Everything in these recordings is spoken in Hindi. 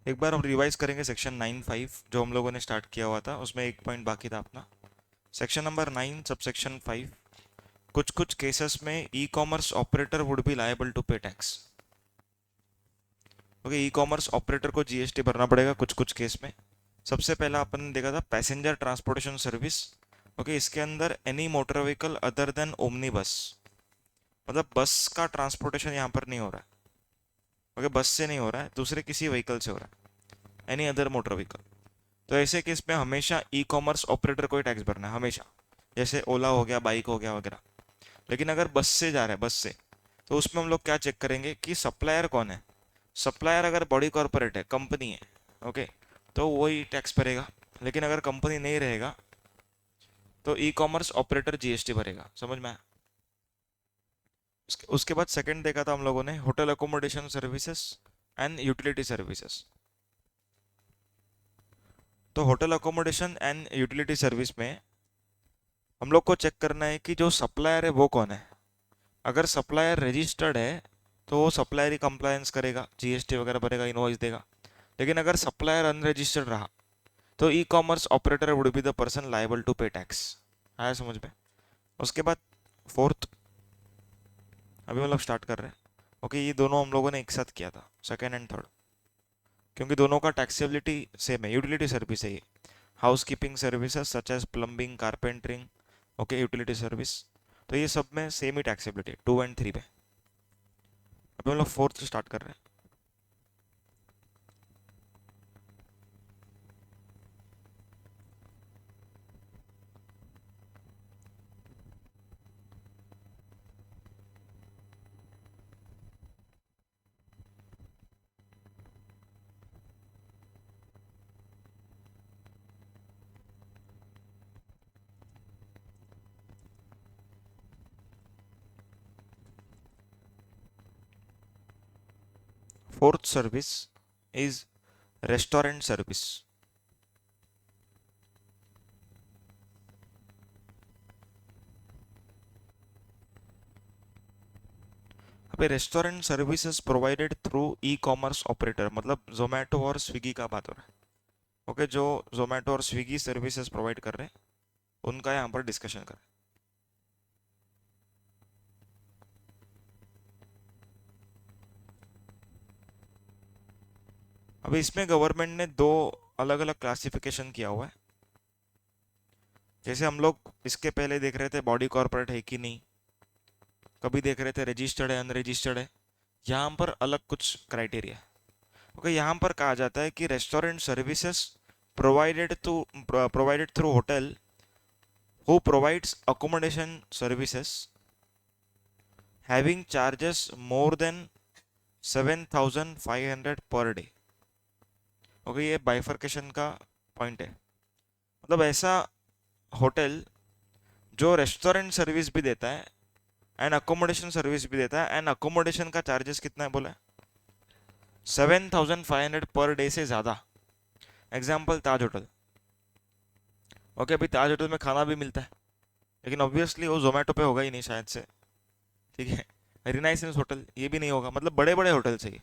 एक बार हम रिवाइज करेंगे सेक्शन 9(5) जो हम लोगों ने स्टार्ट किया हुआ था, उसमें एक पॉइंट बाकी था अपना। सेक्शन नंबर 9 सबसेक्शन 5, कुछ कुछ केसेस में e commerce operator would be liable to pay tax. Okay, e commerce operator को जीएसटी भरना पड़ेगा कुछ कुछ केस में। सबसे पहला अपन ने देखा था पैसेंजर ट्रांसपोर्टेशन सर्विस। ओके, इसके अंदर any motor vehicle other than omni बस, मतलब बस का ट्रांसपोर्टेशन यहाँ पर नहीं हो रहा है। ओके, बस से नहीं हो रहा है, दूसरे किसी व्हीकल से हो रहा है, एनी अदर मोटर व्हीकल। तो ऐसे केस में हमेशा ई कॉमर्स ऑपरेटर को ही टैक्स भरना है हमेशा, जैसे ओला हो गया, बाइक हो गया वगैरह। लेकिन अगर बस से जा रहा है, बस से, तो उसमें हम लोग क्या चेक करेंगे कि सप्लायर कौन है। सप्लायर अगर बड़ी कॉरपोरेट है, कंपनी है, ओके, तो वही टैक्स भरेगा। लेकिन अगर कंपनी नहीं रहेगा तो ई कॉमर्स ऑपरेटर जीएसटी भरेगा। समझ में आया? उसके बाद सेकंड देखा था हम लोगों ने hotel accommodation services and utility services. तो hotel accommodation and utility service में हम लोग को चेक करना है कि जो सप्लायर है वो कौन है। अगर सप्लायर रजिस्टर्ड है तो वो सप्लायर ही कंप्लायंस करेगा, जीएसटी वगैरह भरेगा, इनवॉइस देगा। लेकिन अगर सप्लायर अनरजिस्टर्ड रहा तो e commerce operator would be the person liable to pay tax. आया समझ में? उसके बाद फोर्थ, अभी मतलब स्टार्ट कर रहे हैं। ओके, ये दोनों हम लोगों ने एक साथ किया था, सेकेंड एंड थर्ड, क्योंकि दोनों का टैक्सेबिलिटी सेम है। यूटिलिटी सर्विस है ये, housekeeping services such as plumbing, carpentering, okay, utility service. तो ये सब में सेम ही टैक्सेबिलिटी 2 एंड 3 पे। अभी हम लोग फोर्थ स्टार्ट कर रहे हैं। Fourth service is restaurant service. अभी restaurant services provided through e commerce operator, मतलब जोमेटो और स्विगी का बात हो रहा है। ओके, जो जोमेटो और स्विगी सर्विसेज प्रोवाइड कर रहे हैं उनका यहाँ पर डिस्कशन कर रहे हैं। अभी इसमें गवर्नमेंट ने दो अलग अलग क्लासिफिकेशन किया हुआ है। जैसे हम लोग इसके पहले देख रहे थे बॉडी कॉर्पोरेट है कि नहीं, कभी देख रहे थे रजिस्टर्ड है अनरजिस्टर्ड है। यहाँ पर अलग कुछ क्राइटेरिया। ओके, यहाँ पर कहा जाता है कि restaurant services provided through hotel who provides accommodation services having charges more than 7,500 per day. Okay, ये बाइफर्केशन का पॉइंट है। मतलब ऐसा होटल जो रेस्टोरेंट सर्विस भी देता है एंड अकोमोडेशन सर्विस भी देता है, एंड अकोमोडेशन का चार्जेस कितना है बोला है? 7,500 पर डे से ज़्यादा। एग्जाम्पल ताज होटल। ओके, अभी ताज होटल में खाना भी मिलता है, लेकिन ऑब्वियसली वो जोमेटो पे होगा ही नहीं शायद से। ठीक है, रिनाइसेंस होटल ये भी नहीं होगा, मतलब बड़े बड़े होटल चाहिए।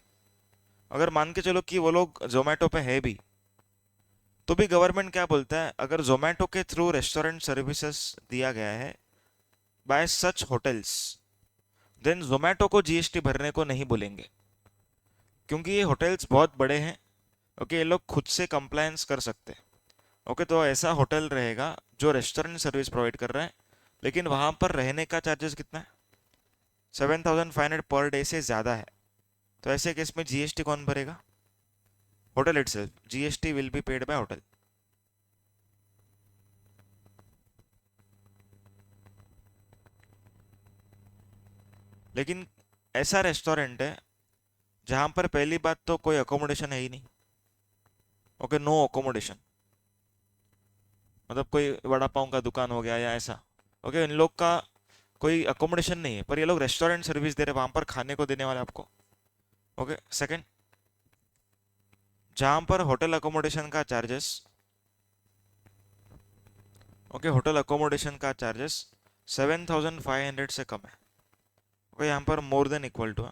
अगर मान के चलो कि वो लोग जोमेटो पे है भी, तो भी गवर्नमेंट क्या बोलता है, अगर जोमेटो के थ्रू रेस्टोरेंट सर्विसेज दिया गया है by such hotels, then Zomato को जीएसटी भरने को नहीं बोलेंगे, क्योंकि ये होटल्स बहुत बड़े हैं। ओके, ये लोग खुद से कंप्लायंस कर सकते हैं। ओके, तो ऐसा होटल रहेगा जो रेस्टोरेंट सर्विस प्रोवाइड कर रहा है, लेकिन वहां पर रहने का चार्जेस कितना है? 7,500 पर डे से ज़्यादा है। तो ऐसे केस में जीएसटी कौन भरेगा? Hotel itself. GST will be paid by hotel. लेकिन ऐसा रेस्टोरेंट है जहां पर पहली बात तो कोई अकोमोडेशन है ही नहीं। ओके, नो अकोमोडेशन, मतलब कोई वड़ा पाव का दुकान हो गया या ऐसा। ओके, इन लोग का कोई अकोमोडेशन नहीं है, पर ये लोग रेस्टोरेंट सर्विस दे रहे, वहां पर खाने को देने वाले आपको। ओके, सेकंड, जहां पर होटल अकोमोडेशन का चार्जेस, ओके, होटल अकोमोडेशन का चार्जेस 7,500 से कम है। ओके, यहाँ पर more than equal to,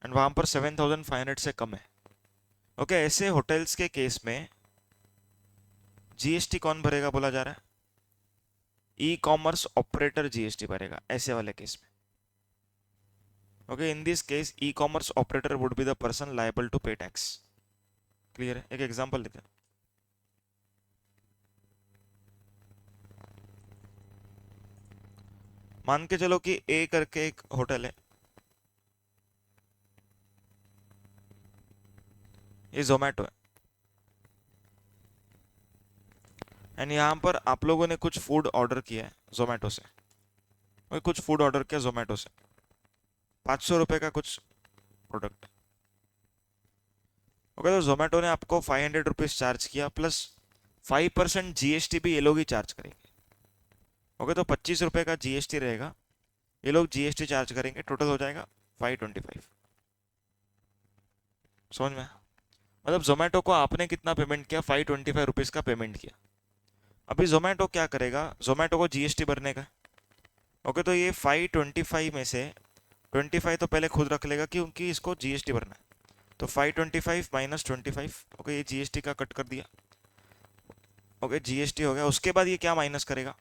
and वहां पर 7,500 से कम है। ओके, ऐसे होटल्स के केस में जीएसटी कौन भरेगा बोला जा रहा है? ई कॉमर्स ऑपरेटर जीएसटी भरेगा ऐसे वाले केस में। Okay, in this case e commerce operator would be the person liable to pay tax. Clear है? एक एग्जांपल लेते हैं। मान के चलो कि ए करके एक होटल है, ये जोमेटो है, एंड यहाँ पर आप लोगों ने कुछ फूड ऑर्डर किया है जोमेटो से। ओके, कुछ फूड ऑर्डर किया जोमेटो से, 500 रुपये का कुछ प्रोडक्ट। ओके, तो जोमेटो ने आपको 500 रुपीज चार्ज किया, प्लस 5% जीएसटी भी ये लोग ही चार्ज करेंगे। ओके, तो 25 रुपये का जीएसटी रहेगा, ये लोग जीएसटी चार्ज करेंगे, टोटल हो जाएगा 525। समझ में? मतलब जोमेटो को आपने कितना पेमेंट किया? 525 रुपीज का पेमेंट किया। अभी जोमेटो क्या करेगा? जोमेटो को जीएसटी भरने का। ओके, तो ये 525 में से 25 तो पहले खुद रख लेगा क्योंकि इसको जीएसटी भरना है। तो 525 माइनस 25। ओके, ये जीएसटी का कट कर दिया। ओके, जीएसटी हो गया। उसके बाद ये क्या माइनस करेगा?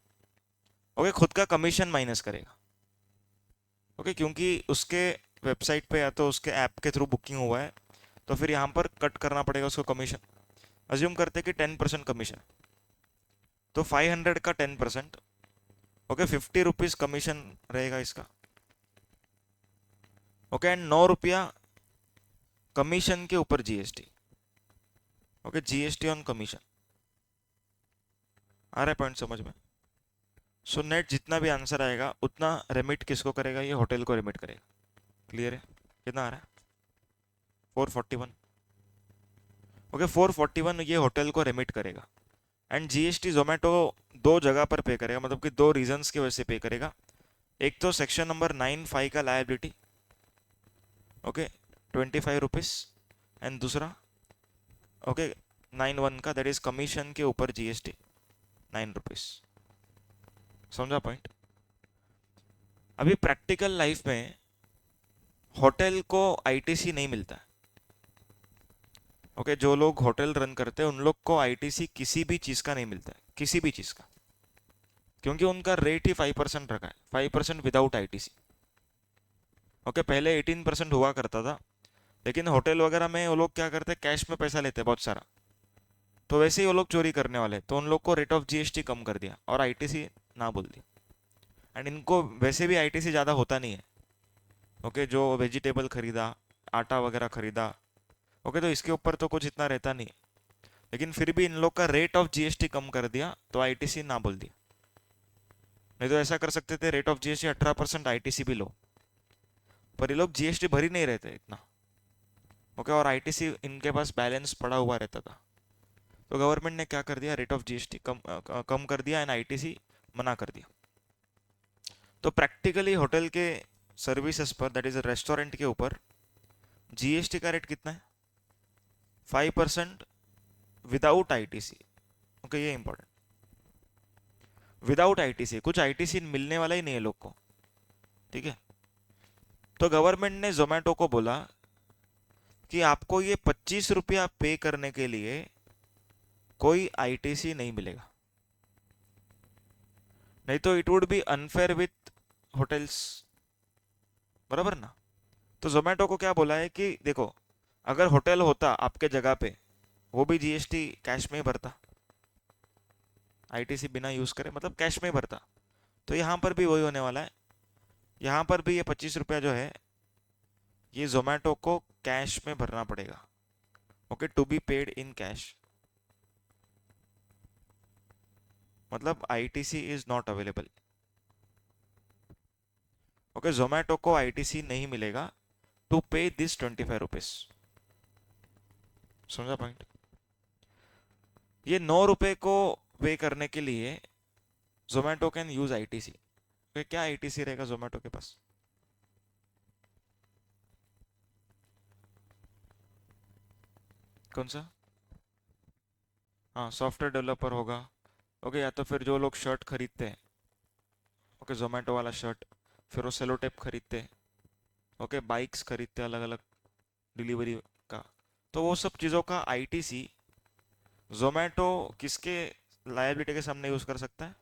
ओके, खुद का कमीशन माइनस करेगा। ओके, क्योंकि उसके वेबसाइट पे या तो उसके ऐप के थ्रू बुकिंग हुआ है, तो फिर यहाँ पर कट करना पड़ेगा उसको कमीशन। अज्यूम करते कि 10% कमीशन, तो 500 का 10%। ओके, 50 रुपीज कमीशन रहेगा इसका। ओके, एंड 9 रुपया कमीशन के ऊपर GST. Okay, GST on commission. आ रहा है पॉइंट समझ में? सो नेट जितना भी आंसर आएगा उतना रेमिट किसको करेगा? ये होटल को रेमिट करेगा। क्लियर है? कितना आ रहा है? 441। ओके, 441 ये होटल को रेमिट करेगा, एंड जीएसटी जोमेटो दो जगह पर पे करेगा, मतलब कि दो रीजंस की वजह से पे करेगा। एक तो सेक्शन नंबर 95 का लायबिलिटी, ओके, 25 रुपीज, एंड दूसरा ओके 91 का, दैट इज कमीशन के ऊपर जीएसटी 9 रुपीज। समझा पॉइंट? अभी प्रैक्टिकल लाइफ में होटल को आईटीसी नहीं मिलता है। ओके, जो लोग होटल रन करते हैं उन लोग को आईटीसी किसी भी चीज का नहीं मिलता है, किसी भी चीज का, क्योंकि उनका रेट ही 5% रखा है, 5% विदाउट आईटीसी। ओके, पहले 18% हुआ करता था, लेकिन होटल वगैरह में वो लोग क्या करते हैं, कैश में पैसा लेते हैं बहुत सारा, तो वैसे ही वो लोग चोरी करने वाले, तो उन लोग को रेट ऑफ जीएसटी कम कर दिया और आईटीसी ना बोल दिया। एंड इनको वैसे भी आईटीसी ज़्यादा होता नहीं है। ओके, जो वेजिटेबल खरीदा, आटा वगैरह खरीदा, ओके, तो इसके ऊपर तो कुछ इतना रहता नहीं है, लेकिन फिर भी इन लोग का रेट ऑफ जीएसटी कम कर दिया तो आईटीसी ना बोल दिया। नहीं तो ऐसा कर सकते थे, रेट ऑफ जीएसटी 18%, आईटीसी भी लो, पर ये लोग जीएसटी भर ही नहीं रहते इतना। ओके, और आईटीसी इनके पास बैलेंस पड़ा हुआ रहता था, तो गवर्नमेंट ने क्या कर दिया, रेट ऑफ जीएसटी कम कर दिया एंड आईटीसी मना कर दिया। तो प्रैक्टिकली होटल के सर्विसेज पर, दैट इज रेस्टोरेंट के ऊपर जीएसटी का रेट कितना है? 5% विदाउट आईटीसी। ओके, ये इंपॉर्टेंट, विदाउट आईटीसी, कुछ आईटीसी मिलने वाला ही नहीं है लोग को। ठीक है, तो गवर्नमेंट ने जोमेटो को बोला कि आपको ये 25 रुपया पे करने के लिए कोई आईटीसी नहीं मिलेगा, नहीं तो it would B unfair with hotels. बराबर ना? तो जोमेटो को क्या बोला है कि देखो, अगर होटल होता आपके जगह पे, वो भी जीएसटी कैश में ही भरता, आईटीसी बिना यूज करे, मतलब कैश में ही भरता। तो यहाँ पर भी वही होने वाला है, यहाँ पर भी ये 25 रुपया जो है ये जोमेटो को कैश में भरना पड़ेगा। Okay, to be paid in cash, मतलब ITC is not available. Okay, Zomato को आईटीसी नहीं मिलेगा टू पे दिस 25 रुपीज। समझा पॉइंट? ये 9 रुपए को पे करने के लिए जोमेटो कैन यूज आईटीसी। क्या आईटीसी रहेगा जोमेटो के पास? कौन सा? हाँ, सॉफ्टवेयर डेवलपर होगा। ओके, या तो फिर जो लोग शर्ट खरीदते हैं, ओके, जोमेटो वाला शर्ट, फिर वो सेलो टेप खरीदते हैं, ओके, बाइक्स खरीदते हैं अलग अलग डिलीवरी का, तो वो सब चीज़ों का आईटीसी जोमेटो किसके लायबिलिटी के सामने यूज़ कर सकता है?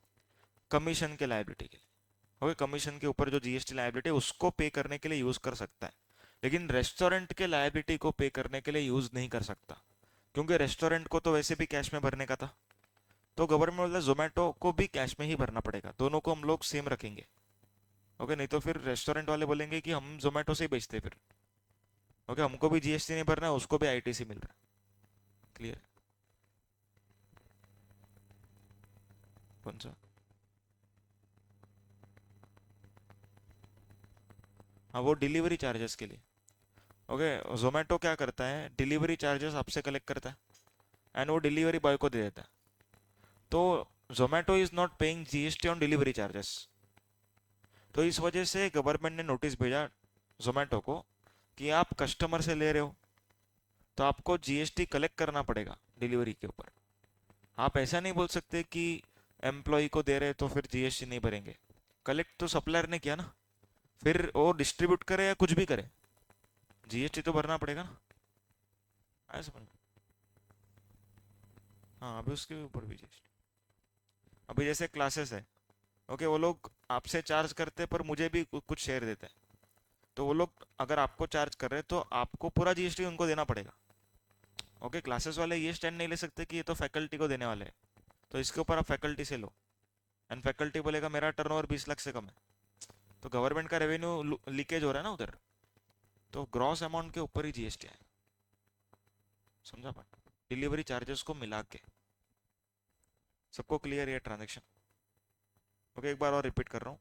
कमीशन के लायबिलिटी के लिए। ओके, कमीशन के ऊपर जो जीएसटी लायबिलिटी है उसको पे करने के लिए यूज़ कर सकता है, लेकिन रेस्टोरेंट के लायबिलिटी को पे करने के लिए यूज़ नहीं कर सकता, क्योंकि रेस्टोरेंट को तो वैसे भी कैश में भरने का था। तो गवर्नमेंट बोलता है जोमेटो को भी कैश में ही भरना पड़ेगा, दोनों को हम लोग सेम रखेंगे। ओके, नहीं तो फिर रेस्टोरेंट वाले बोलेंगे कि हम जोमेटो से ही बेचते फिर। ओके, हमको भी जीएसटी नहीं भरना है, उसको भी आईटीसी मिल रहा है। क्लियर? कौन सा? हाँ, वो डिलीवरी चार्जेस के लिए। ओके, जोमेटो क्या करता है, डिलीवरी चार्जेस आपसे कलेक्ट करता है एंड वो डिलीवरी बॉय को दे देता है। तो Zomato is not paying GST on delivery charges. तो इस वजह से गवर्नमेंट ने नोटिस भेजा जोमेटो को कि आप कस्टमर से ले रहे हो तो आपको जीएसटी कलेक्ट करना पड़ेगा डिलीवरी के ऊपर। आप ऐसा नहीं बोल सकते कि एम्प्लॉय को दे रहे तो फिर जीएसटी नहीं भरेंगे। कलेक्ट तो सप्लायर ने किया ना, फिर वो डिस्ट्रीब्यूट करे या कुछ भी करे, जीएसटी तो भरना पड़ेगा ना। आया समझ में? हाँ, अभी उसके ऊपर भी जीएसटी। अभी जैसे क्लासेस है, ओके, वो लोग आपसे चार्ज करते पर मुझे भी कुछ शेयर देते हैं। तो वो लोग अगर आपको चार्ज कर रहे हैं तो आपको पूरा जीएसटी उनको देना पड़ेगा। ओके, क्लासेस वाले ये स्टैंड नहीं ले सकते कि ये तो फैकल्टी को देने वाले हैं, तो इसके ऊपर आप फैकल्टी से लो। एंड फैकल्टी बोलेगा मेरा टर्नओवर 20 लाख से कम है, तो गवर्नमेंट का रेवेन्यू लीकेज हो रहा है ना उधर। तो ग्रॉस अमाउंट के ऊपर ही जीएसटी है। समझा बात? डिलीवरी चार्जेस को मिला के। सबको क्लियर है ट्रांजेक्शन? ओके, एक बार और रिपीट कर रहा हूँ।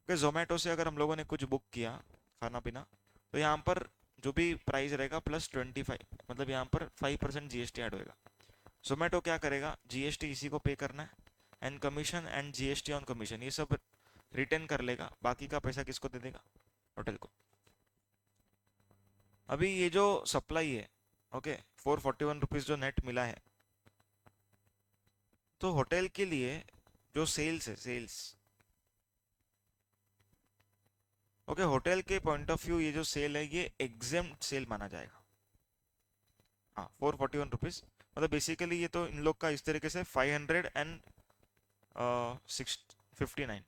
ओके, जोमेटो से अगर हम लोगों ने कुछ बुक किया खाना पीना, तो यहाँ पर जो भी प्राइस रहेगा +25, मतलब यहाँ पर 5% जीएसटी ऐड होएगा। जोमेटो क्या करेगा, जीएसटी इसी को पे करना है and commission and GST on commission ये सब रिटर्न कर लेगा, बाकी का पैसा किसको दे देगा? होटल को। अभी ये जो सप्लाई है, ओके, 441 रुपीज़ जो नेट मिला है, तो होटल के लिए जो सेल्स है, सेल्स, ओके, होटल के पॉइंट ऑफ व्यू ये जो सेल है ये एग्जेम्प्ट सेल माना जाएगा। हाँ, 441 रुपीज़, मतलब बेसिकली ये तो इन लोग का इस तरीके से 559,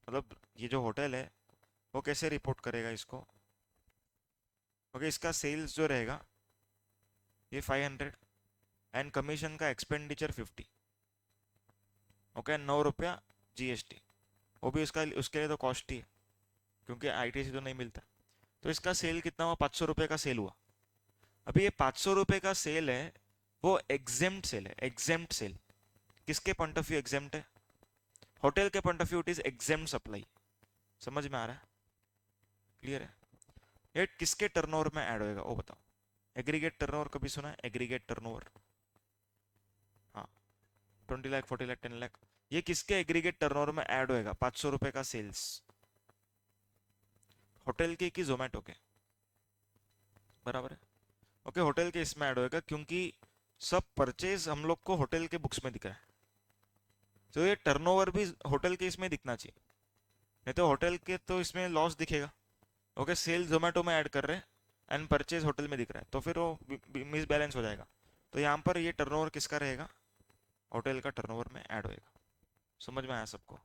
मतलब ये जो होटल है वो कैसे रिपोर्ट करेगा इसको? ओके, इसका सेल्स जो रहेगा ये 500 एंड कमीशन का एक्सपेंडिचर 50। ओके, 9 रुपया जीएसटी, वो भी उसका उसके लिए तो कॉस्ट ही है, क्योंकि आईटीसी तो नहीं मिलता। तो इसका सेल कितना हुआ? 500 रुपये का सेल हुआ। अभी ये 500 रुपये का सेल है, वो एग्जेम्प्ट सेल है। एग्जेम्प्ट सेल किसके पॉइंट ऑफ व्यू एग्जेम्प्ट है? होटल के point of view it is exempt supply. समझ में आ रहा है? क्लियर है? ये किसके टर्नओवर में ऐड होएगा वो बताओ। एग्रीगेट टर्नओवर कभी सुना है? एग्रीगेट टर्नओवर, हाँ, 20 लाख, 40 लाख, 10 लाख, ये किसके एग्रीगेट टर्नओवर में ऐड होएगा? 500 रुपये का सेल्स होटल के कि जोमेटो के? बराबर है। ओके, होटल के इसमें ऐड होएगा क्योंकि सब परचेज हम लोग को होटल के बुक्स में दिखा है, तो ये टर्नओवर भी होटल के इसमें दिखना चाहिए, नहीं तो होटल के तो इसमें लॉस दिखेगा। ओके, सेल जोमेटो में ऐड कर रहे हैं एंड परचेज होटल में दिख रहा है, तो फिर वो मिस बैलेंस हो जाएगा। तो यहाँ पर ये टर्नओवर किसका रहेगा? होटल का टर्नओवर में ऐड होएगा। समझ में आया सबको?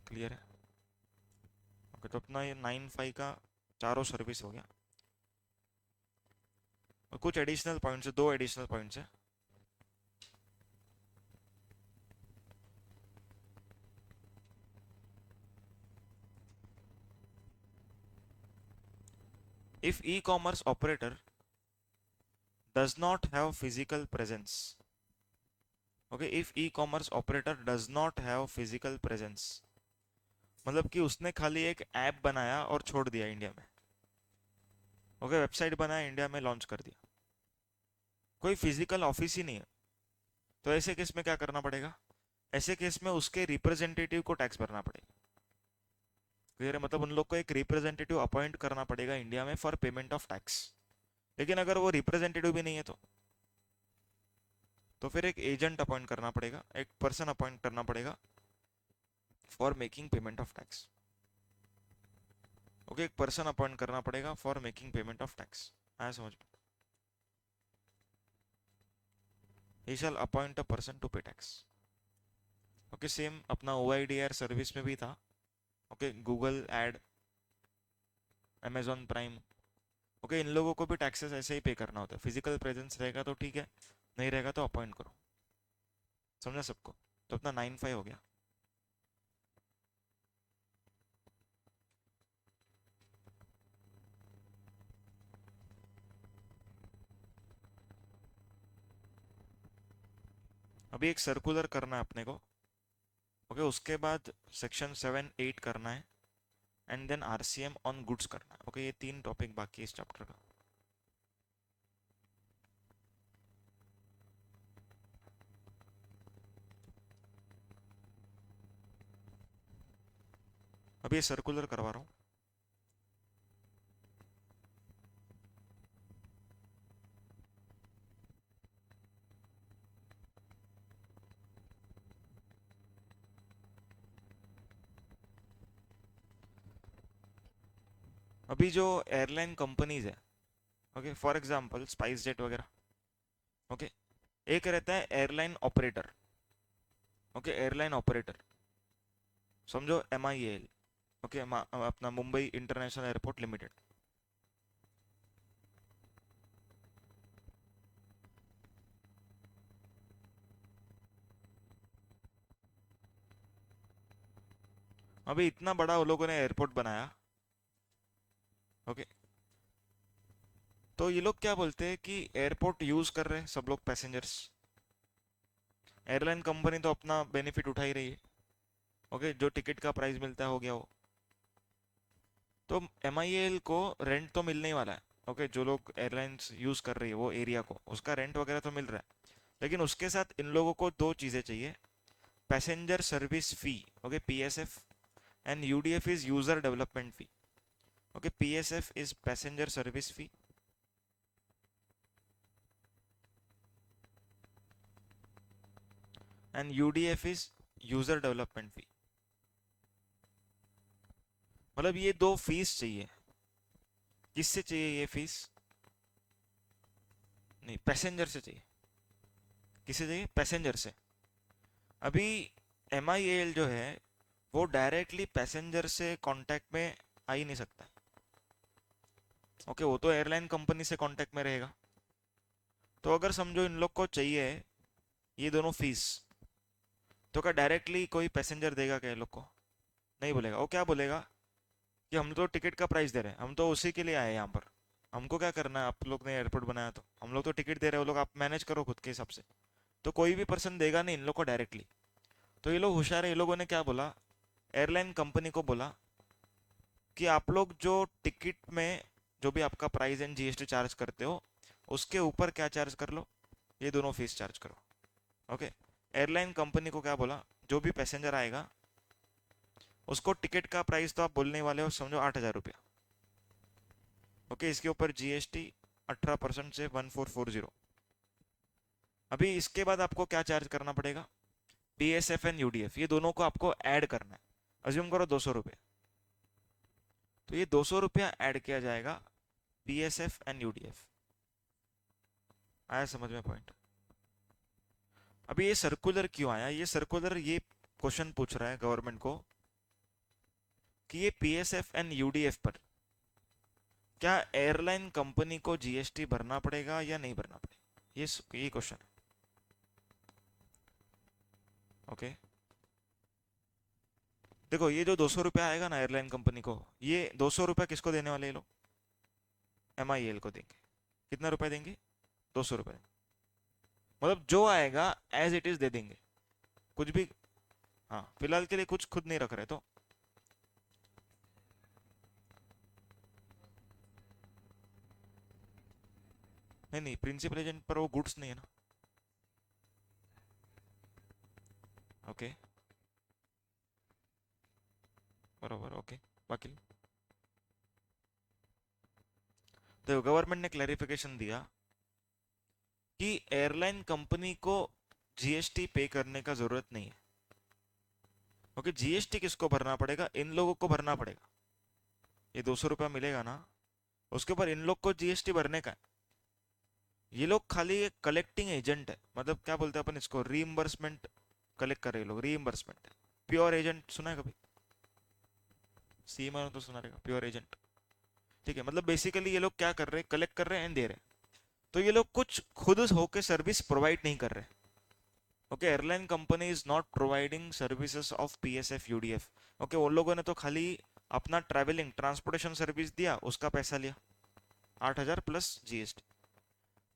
क्लियर है? ओके, तो अपना ये 9.5 का चारों सर्विस हो गया, और कुछ एडिशनल पॉइंट्स है, 2 एडिशनल पॉइंट्स है। If e-commerce operator does not have physical presence, okay, if e-commerce operator does not have physical presence, मतलब कि उसने खाली एक ऐप बनाया और छोड़ दिया इंडिया में। ओके, वेबसाइट बनाया, इंडिया में लॉन्च कर दिया, कोई फिजिकल ऑफिस ही नहीं है, तो ऐसे केस में क्या करना पड़ेगा? ऐसे केस में उसके रिप्रेजेंटेटिव को टैक्स भरना पड़ेगा। क्लियर है? मतलब उन लोग को एक रिप्रेजेंटेटिव अपॉइंट करना पड़ेगा इंडिया में फॉर पेमेंट ऑफ टैक्स। लेकिन अगर वो रिप्रेजेंटेटिव भी नहीं है तो फिर एक एजेंट अपॉइंट करना पड़ेगा, एक पर्सन अपॉइंट करना पड़ेगा for making payment of tax. Okay, एक पर्सन अपॉइंट करना पड़ेगा for making payment of tax. आया समझ में? He shall appoint a person to pay tax. Okay, same अपना OIDR सर्विस में भी था। Okay, Google ad, Amazon Prime. Okay, इन लोगों को भी टैक्सेस ऐसे ही पे करना होता है। फिजिकल प्रेजेंस रहेगा तो ठीक है, नहीं रहेगा तो अपॉइंट करो। समझा सबको? तो अपना 9-5 हो गया। अभी एक सर्कुलर करना है अपने को। ओके, उसके बाद सेक्शन 7-8 करना है, and then RCM on goods करना है। ओके, ये 3 टॉपिक बाकी है इस चैप्टर का। अभी ये सर्कुलर करवा रहा हूँ। अभी जो एयरलाइन कंपनीज है, okay, for example spice jet वगैरह। ओके, एक रहता है airline operator. Okay, airline operator, समझो MIAL। ओके, अपना मुंबई इंटरनेशनल एयरपोर्ट लिमिटेड। अभी इतना बड़ा वो लोगों ने एयरपोर्ट बनाया। ओके, तो ये लोग क्या बोलते हैं कि एयरपोर्ट यूज कर रहे हैं सब लोग पैसेंजर्स। एयरलाइन कंपनी तो अपना बेनिफिट उठा ही रही है। ओके, जो टिकट का प्राइस मिलता है हो गया वो। तो MIAL को रेंट तो मिलने ही वाला है। ओके, जो लोग एयरलाइंस यूज कर रही है वो एरिया को, उसका रेंट वगैरह तो मिल रहा है। लेकिन उसके साथ इन लोगों को दो चीजें चाहिए। Passenger service fee, okay, PSF, and UDF is user development fee. Okay, PSF is passenger service fee, and UDF is user development fee. मतलब ये दो फीस चाहिए। किससे चाहिए ये फीस? नहीं, पैसेंजर से चाहिए। किससे चाहिए? पैसेंजर से। अभी MIAL जो है वो डायरेक्टली पैसेंजर से कांटेक्ट में आ ही नहीं सकता। ओके, वो तो एयरलाइन कंपनी से कांटेक्ट में रहेगा। तो अगर समझो इन लोग को चाहिए ये दोनों फीस, तो क्या डायरेक्टली कोई पैसेंजर देगा क्या ये लोग को? नहीं बोलेगा। वो क्या बोलेगा कि हम तो टिकट का प्राइस दे रहे हैं, हम तो उसी के लिए आए हैं यहाँ पर, हमको क्या करना है, आप लोग ने एयरपोर्ट बनाया तो हम लोग तो टिकट दे रहे हो, लोग आप मैनेज करो खुद के हिसाब से। तो कोई भी पर्सन देगा नहीं इन लोग को डायरेक्टली। तो ये लोग होशियार है, ये लोगों ने क्या बोला, एयरलाइन कंपनी को बोला कि आप लोग जो टिकट में जो भी आपका प्राइस एंड GST चार्ज करते हो, उसके ऊपर क्या चार्ज कर लो, ये दोनों फीस चार्ज करो। ओके, एयरलाइन कंपनी को क्या बोला, जो भी पैसेंजर आएगा उसको टिकट का प्राइस तो आप बोलने वाले हो, समझो 8,000 रुपया। ओके, इसके ऊपर GST 18% से 1440। अभी इसके बाद आपको क्या चार्ज करना पड़ेगा? PSF एंड UDF, ये दोनों को आपको ऐड करना है। अज्यूम करो 200 रुपये, तो ये 200 रुपया ऐड किया जाएगा PSF एंड UDF। आया समझ में पॉइंट? अभी ये सर्कुलर क्यों आया? ये सर्कुलर ये क्वेश्चन पूछ रहा है गवर्नमेंट को कि ये PSF एंड UDF पर क्या एयरलाइन कंपनी को GST भरना पड़ेगा या नहीं भरना पड़ेगा, ये क्वेश्चन है। ओके, देखो ये जो 200 रुपया आएगा ना एयरलाइन कंपनी को, ये 200 रुपया किसको देने वाले ये लोग? MIAL को देंगे। कितना रुपया देंगे? 200 रुपये। मतलब जो आएगा एज इट इज दे देंगे, कुछ भी। हाँ, फिलहाल के लिए कुछ खुद नहीं रख रहे तो। नहीं नहीं, प्रिंसिपल एजेंट पर वो गुड्स नहीं है ना। ओके, बरोबर। ओके, बाकी तो गवर्नमेंट ने क्लैरिफिकेशन दिया कि एयरलाइन कंपनी को GST पे करने का जरूरत नहीं है। ओके, GST किसको भरना पड़ेगा? इन लोगों को भरना पड़ेगा। ये 200 रुपया मिलेगा ना, उसके ऊपर इन लोग को जीएसटी भरने का है। ये लोग खाली एक कलेक्टिंग एजेंट है, मतलब क्या बोलते हैं अपन इसको, रीइंबर्समेंट कलेक्ट कर रहे हैं लोग, रीइंबर्समेंट। प्योर एजेंट सुना है कभी? सीमा तो सुना रहेगा, प्योर एजेंट। ठीक है, मतलब बेसिकली ये लोग क्या कर रहे हैं, कलेक्ट कर रहे हैं एंड दे रहे हैं। तो ये लोग कुछ खुद होके सर्विस प्रोवाइड नहीं कर रहे। Okay, airline company is not providing services of PSF UDF. Okay, उन लोगों ने तो खाली अपना ट्रैवलिंग ट्रांसपोर्टेशन सर्विस दिया, उसका पैसा लिया 8,000 प्लस जीएसटी।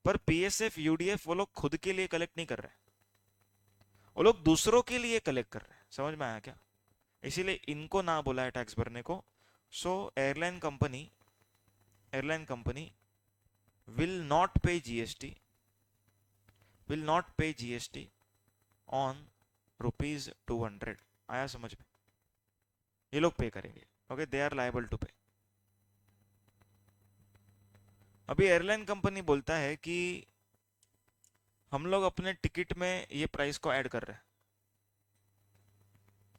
पर पीएसएफ यूडीएफ वो लोग खुद के लिए कलेक्ट नहीं कर रहे, वो लोग दूसरों के लिए कलेक्ट कर रहे हैं। समझ में आया क्या? इसीलिए इनको ना बोला है टैक्स भरने को। So airline company will not pay GST, will not pay GST on ₹200। आया समझ में? ये लोग पे करेंगे। Okay, they are liable to pay. अभी एयरलाइन कंपनी बोलता है कि हम लोग अपने टिकट में ये प्राइस को ऐड कर रहे हैं।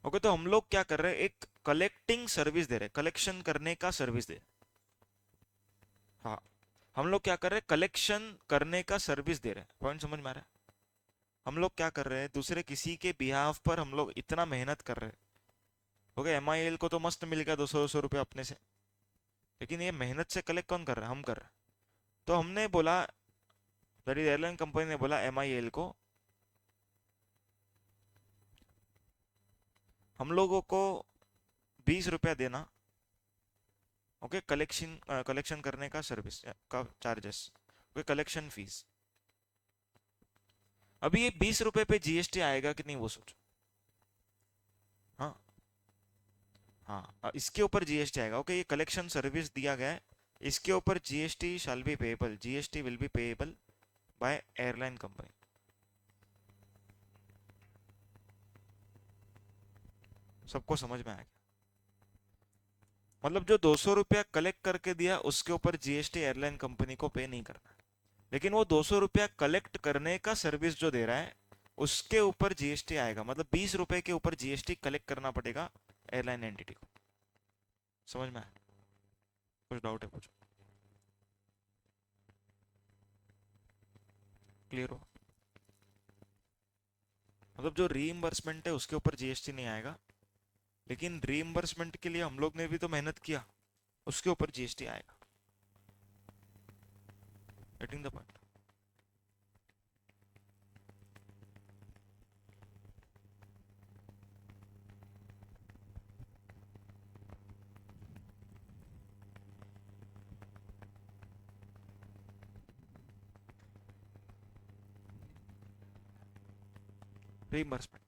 ओके, तो हम लोग क्या कर रहे हैं, एक कलेक्टिंग सर्विस दे रहे हैं, कलेक्शन करने का सर्विस दे। हाँ, हम लोग क्या कर रहे हैं, कलेक्शन करने का सर्विस दे रहे हैं। पॉइंट समझ में आ रहा है? हम लोग क्या कर रहे हैं, दूसरे किसी के बिहाफ पर हम लोग इतना मेहनत कर रहे हैं। ओके, एमआईएल को तो मस्त मिल गया 200-200 रुपये अपने से, लेकिन ये मेहनत से कलेक्ट कौन कर रहा है, हम कर रहे हैं। तो हमने बोला, दैट इज एयरलाइन कंपनी ने बोला एमआईएल को, हम लोगों को 20 रुपया देना। ओके, कलेक्शन करने का सर्विस का चार्जेस, ओके, कलेक्शन फीस। अभी ये 20 रुपए पे जीएसटी आएगा कि नहीं वो सोचो। हाँ, हाँ, इसके ऊपर जीएसटी आएगा। ओके, ये कलेक्शन सर्विस दिया गया है, इसके ऊपर GST shall be payable, GST will be payable by airline company. सबको समझ में आया क्या? मतलब जो 200 रुपया कलेक्ट करके दिया उसके ऊपर जीएसटी एयरलाइन कंपनी को पे नहीं करना, लेकिन वो 200 रुपया कलेक्ट करने का सर्विस जो दे रहा है उसके ऊपर जीएसटी आएगा। मतलब 20 रुपए के ऊपर जीएसटी कलेक्ट करना पड़ेगा एयरलाइन एंटिटी को। समझ में आया? कुछ डाउट है पूछो। क्लियर हो? मतलब जो रीइंबर्समेंट है उसके ऊपर जीएसटी नहीं आएगा, लेकिन रीइंबर्समेंट के लिए हम लोग ने भी तो मेहनत किया, उसके ऊपर जीएसटी आएगा। Getting the point? रीइंबर्समेंट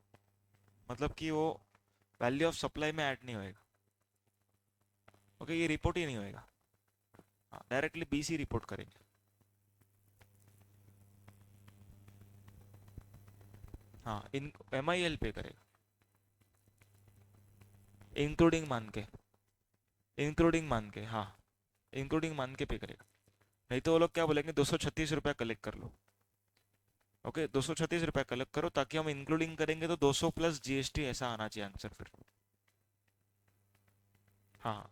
मतलब कि वो वैल्यू ऑफ सप्लाई में ऐड नहीं होएगा। ओके, ये रिपोर्ट ही नहीं होएगा। हाँ, डायरेक्टली बीसी रिपोर्ट करेंगे। हाँ, इन एमआईएल पे करेगा, इंक्लूडिंग मान के, इंक्लूडिंग मान के, हाँ, इंक्लूडिंग मान के पे करेगा। नहीं तो वो लोग क्या बोलेंगे, 236 रुपया कलेक्ट कर लो। ओके, 236 रुपया कलेक्ट करो, ताकि हम इंक्लूडिंग करेंगे तो 200 प्लस जीएसटी, ऐसा आना चाहिए आंसर फिर। हाँ,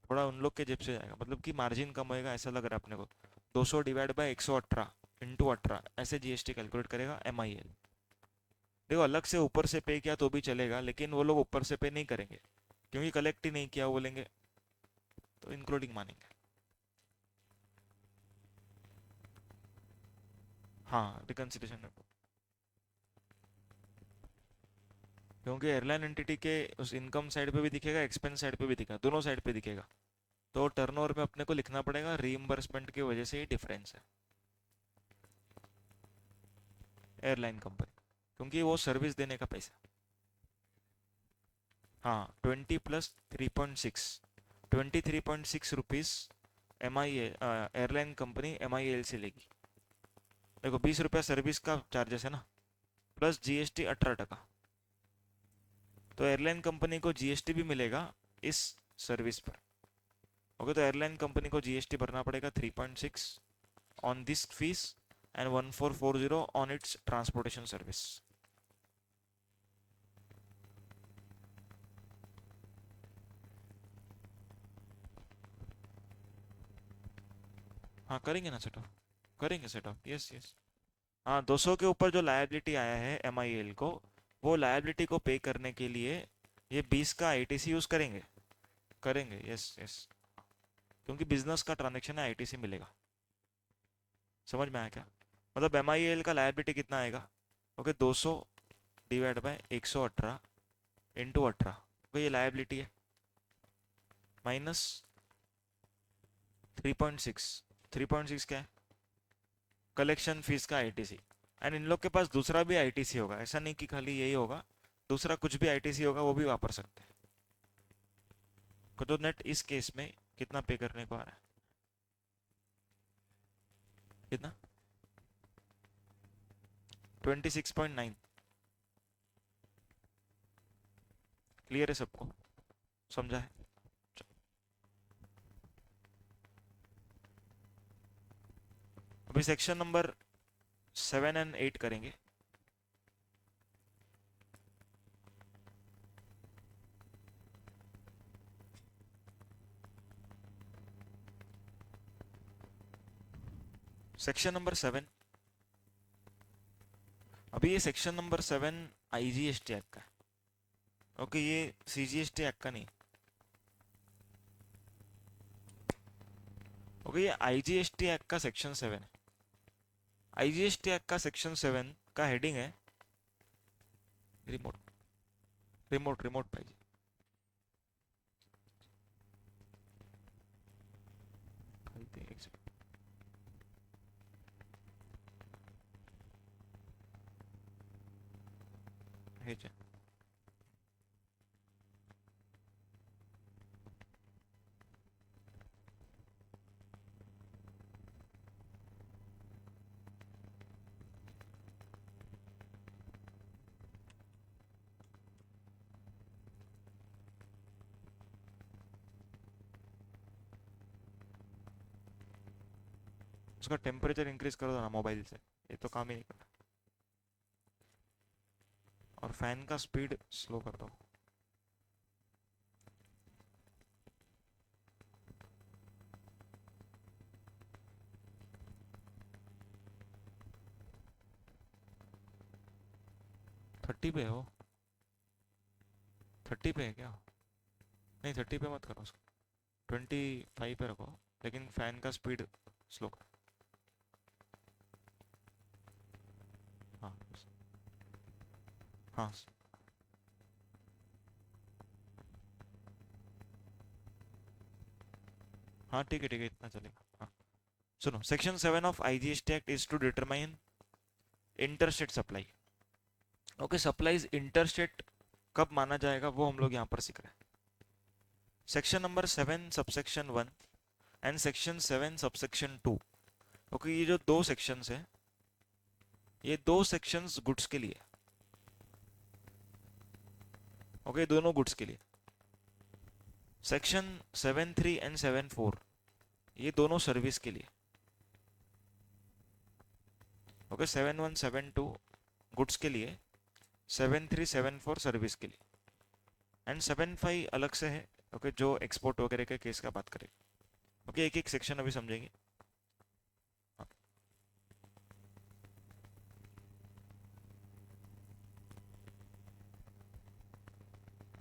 थोड़ा उन लोग के जेब से जाएगा, मतलब कि मार्जिन कम होएगा ऐसा लग रहा है अपने को। 200 डिवाइड बाय 118 इंटू 18 ऐसे जीएसटी कैलकुलेट करेगा एमआईएल। देखो, अलग से ऊपर से पे किया तो भी चलेगा, लेकिन वो लोग ऊपर से पे नहीं करेंगे क्योंकि कलेक्ट ही नहीं किया, वो बोलेंगे, तो इंक्लूडिंग मानेंगे। हाँ, रिकन्सिलेशन, क्योंकि एयरलाइन एंटिटी के उस इनकम साइड पे भी दिखेगा, एक्सपेंस साइड पे भी दिखेगा, दोनों साइड पे दिखेगा। तो टर्नओवर में अपने को लिखना पड़ेगा रीइंबर्समेंट की वजह से ही डिफरेंस है एयरलाइन कंपनी, क्योंकि वो सर्विस देने का पैसा। हाँ, 20 प्लस 3.6, 23.6 रुपीज एम आई एयरलाइन कंपनी एमआईएल से लेगी। देखो, 20 रुपया सर्विस का चार्जेस है ना, प्लस जीएसटी 18%। तो एयरलाइन कंपनी को जीएसटी भी मिलेगा इस सर्विस पर। ओके, तो एयरलाइन कंपनी को जीएसटी भरना पड़ेगा 3.6 on this fees and 1440 on it's transportation service. हाँ करेंगे ना सेट ऑफ, करेंगे सेट ऑफ, यस यस। हाँ 200 के ऊपर जो लायबिलिटी आया है MIL को, वो लायबिलिटी को पे करने के लिए ये 20 का ITC यूज़ करेंगे, करेंगे यस यस। क्योंकि बिजनेस का ट्रांजेक्शन है, ITC मिलेगा। समझ में आया क्या? मतलब MIL का लायबिलिटी कितना आएगा? ओके 200 डिवाइड बाय 118 इंटू 18, तो ये लायबिलिटी है, माइनस 3.6। 3.6 क्या है? कलेक्शन फीस का ITC। एंड इन लोग के पास दूसरा भी ITC होगा, ऐसा नहीं कि खाली यही होगा, दूसरा कुछ भी ITC होगा वो भी वापर सकते हैं। तो नेट इस केस में कितना पे करने को आ रहा है? कितना? 26.9। क्लियर है सबको? समझा है? अभी सेक्शन नंबर 7 एंड 8 करेंगे। सेक्शन नंबर 7, अभी ये सेक्शन नंबर 7 IGST एक्ट का है। ओके ये CGST एक्ट का नहीं। ओके ये IGST एक्ट का सेक्शन 7 है। IGST एक्ट का सेक्शन 7 का हेडिंग है रिमोट, रिमोट रिमोट पाहिजे। हे जे उसका टेम्परेचर इंक्रीज कर दो ना मोबाइल से, ये तो काम ही नहीं करता। और फैन का स्पीड स्लो कर दो। थर्टी पे हो? 30 पे है क्या? नहीं 30 पे मत करो उसको, 25 पे रखो, लेकिन फैन का स्पीड स्लो करो। हाँ हाँ हाँ ठीक है इतना चलेगा। हाँ सुनो, section 7 of IGST act is to determine interstate supply. Okay supplies interstate कब माना जाएगा वो हम लोग यहाँ पर सीख रहे हैं। Section number 7 subsection 1 and section 7 subsection 2। Okay ये जो दो सेक्शंस है, ये दो सेक्शंस गुड्स के लिए। ओके दोनों गुड्स के लिए। सेक्शन 7.3 एंड 7.4 ये दोनों सर्विस के लिए। ओके 7.1 7.2 गुड्स के लिए, 7.3 7.4 सर्विस के लिए, एंड 7.5 अलग से है। ओके जो एक्सपोर्ट वगैरह के केस का बात करेंगे। ओके एक एक सेक्शन अभी समझेंगे।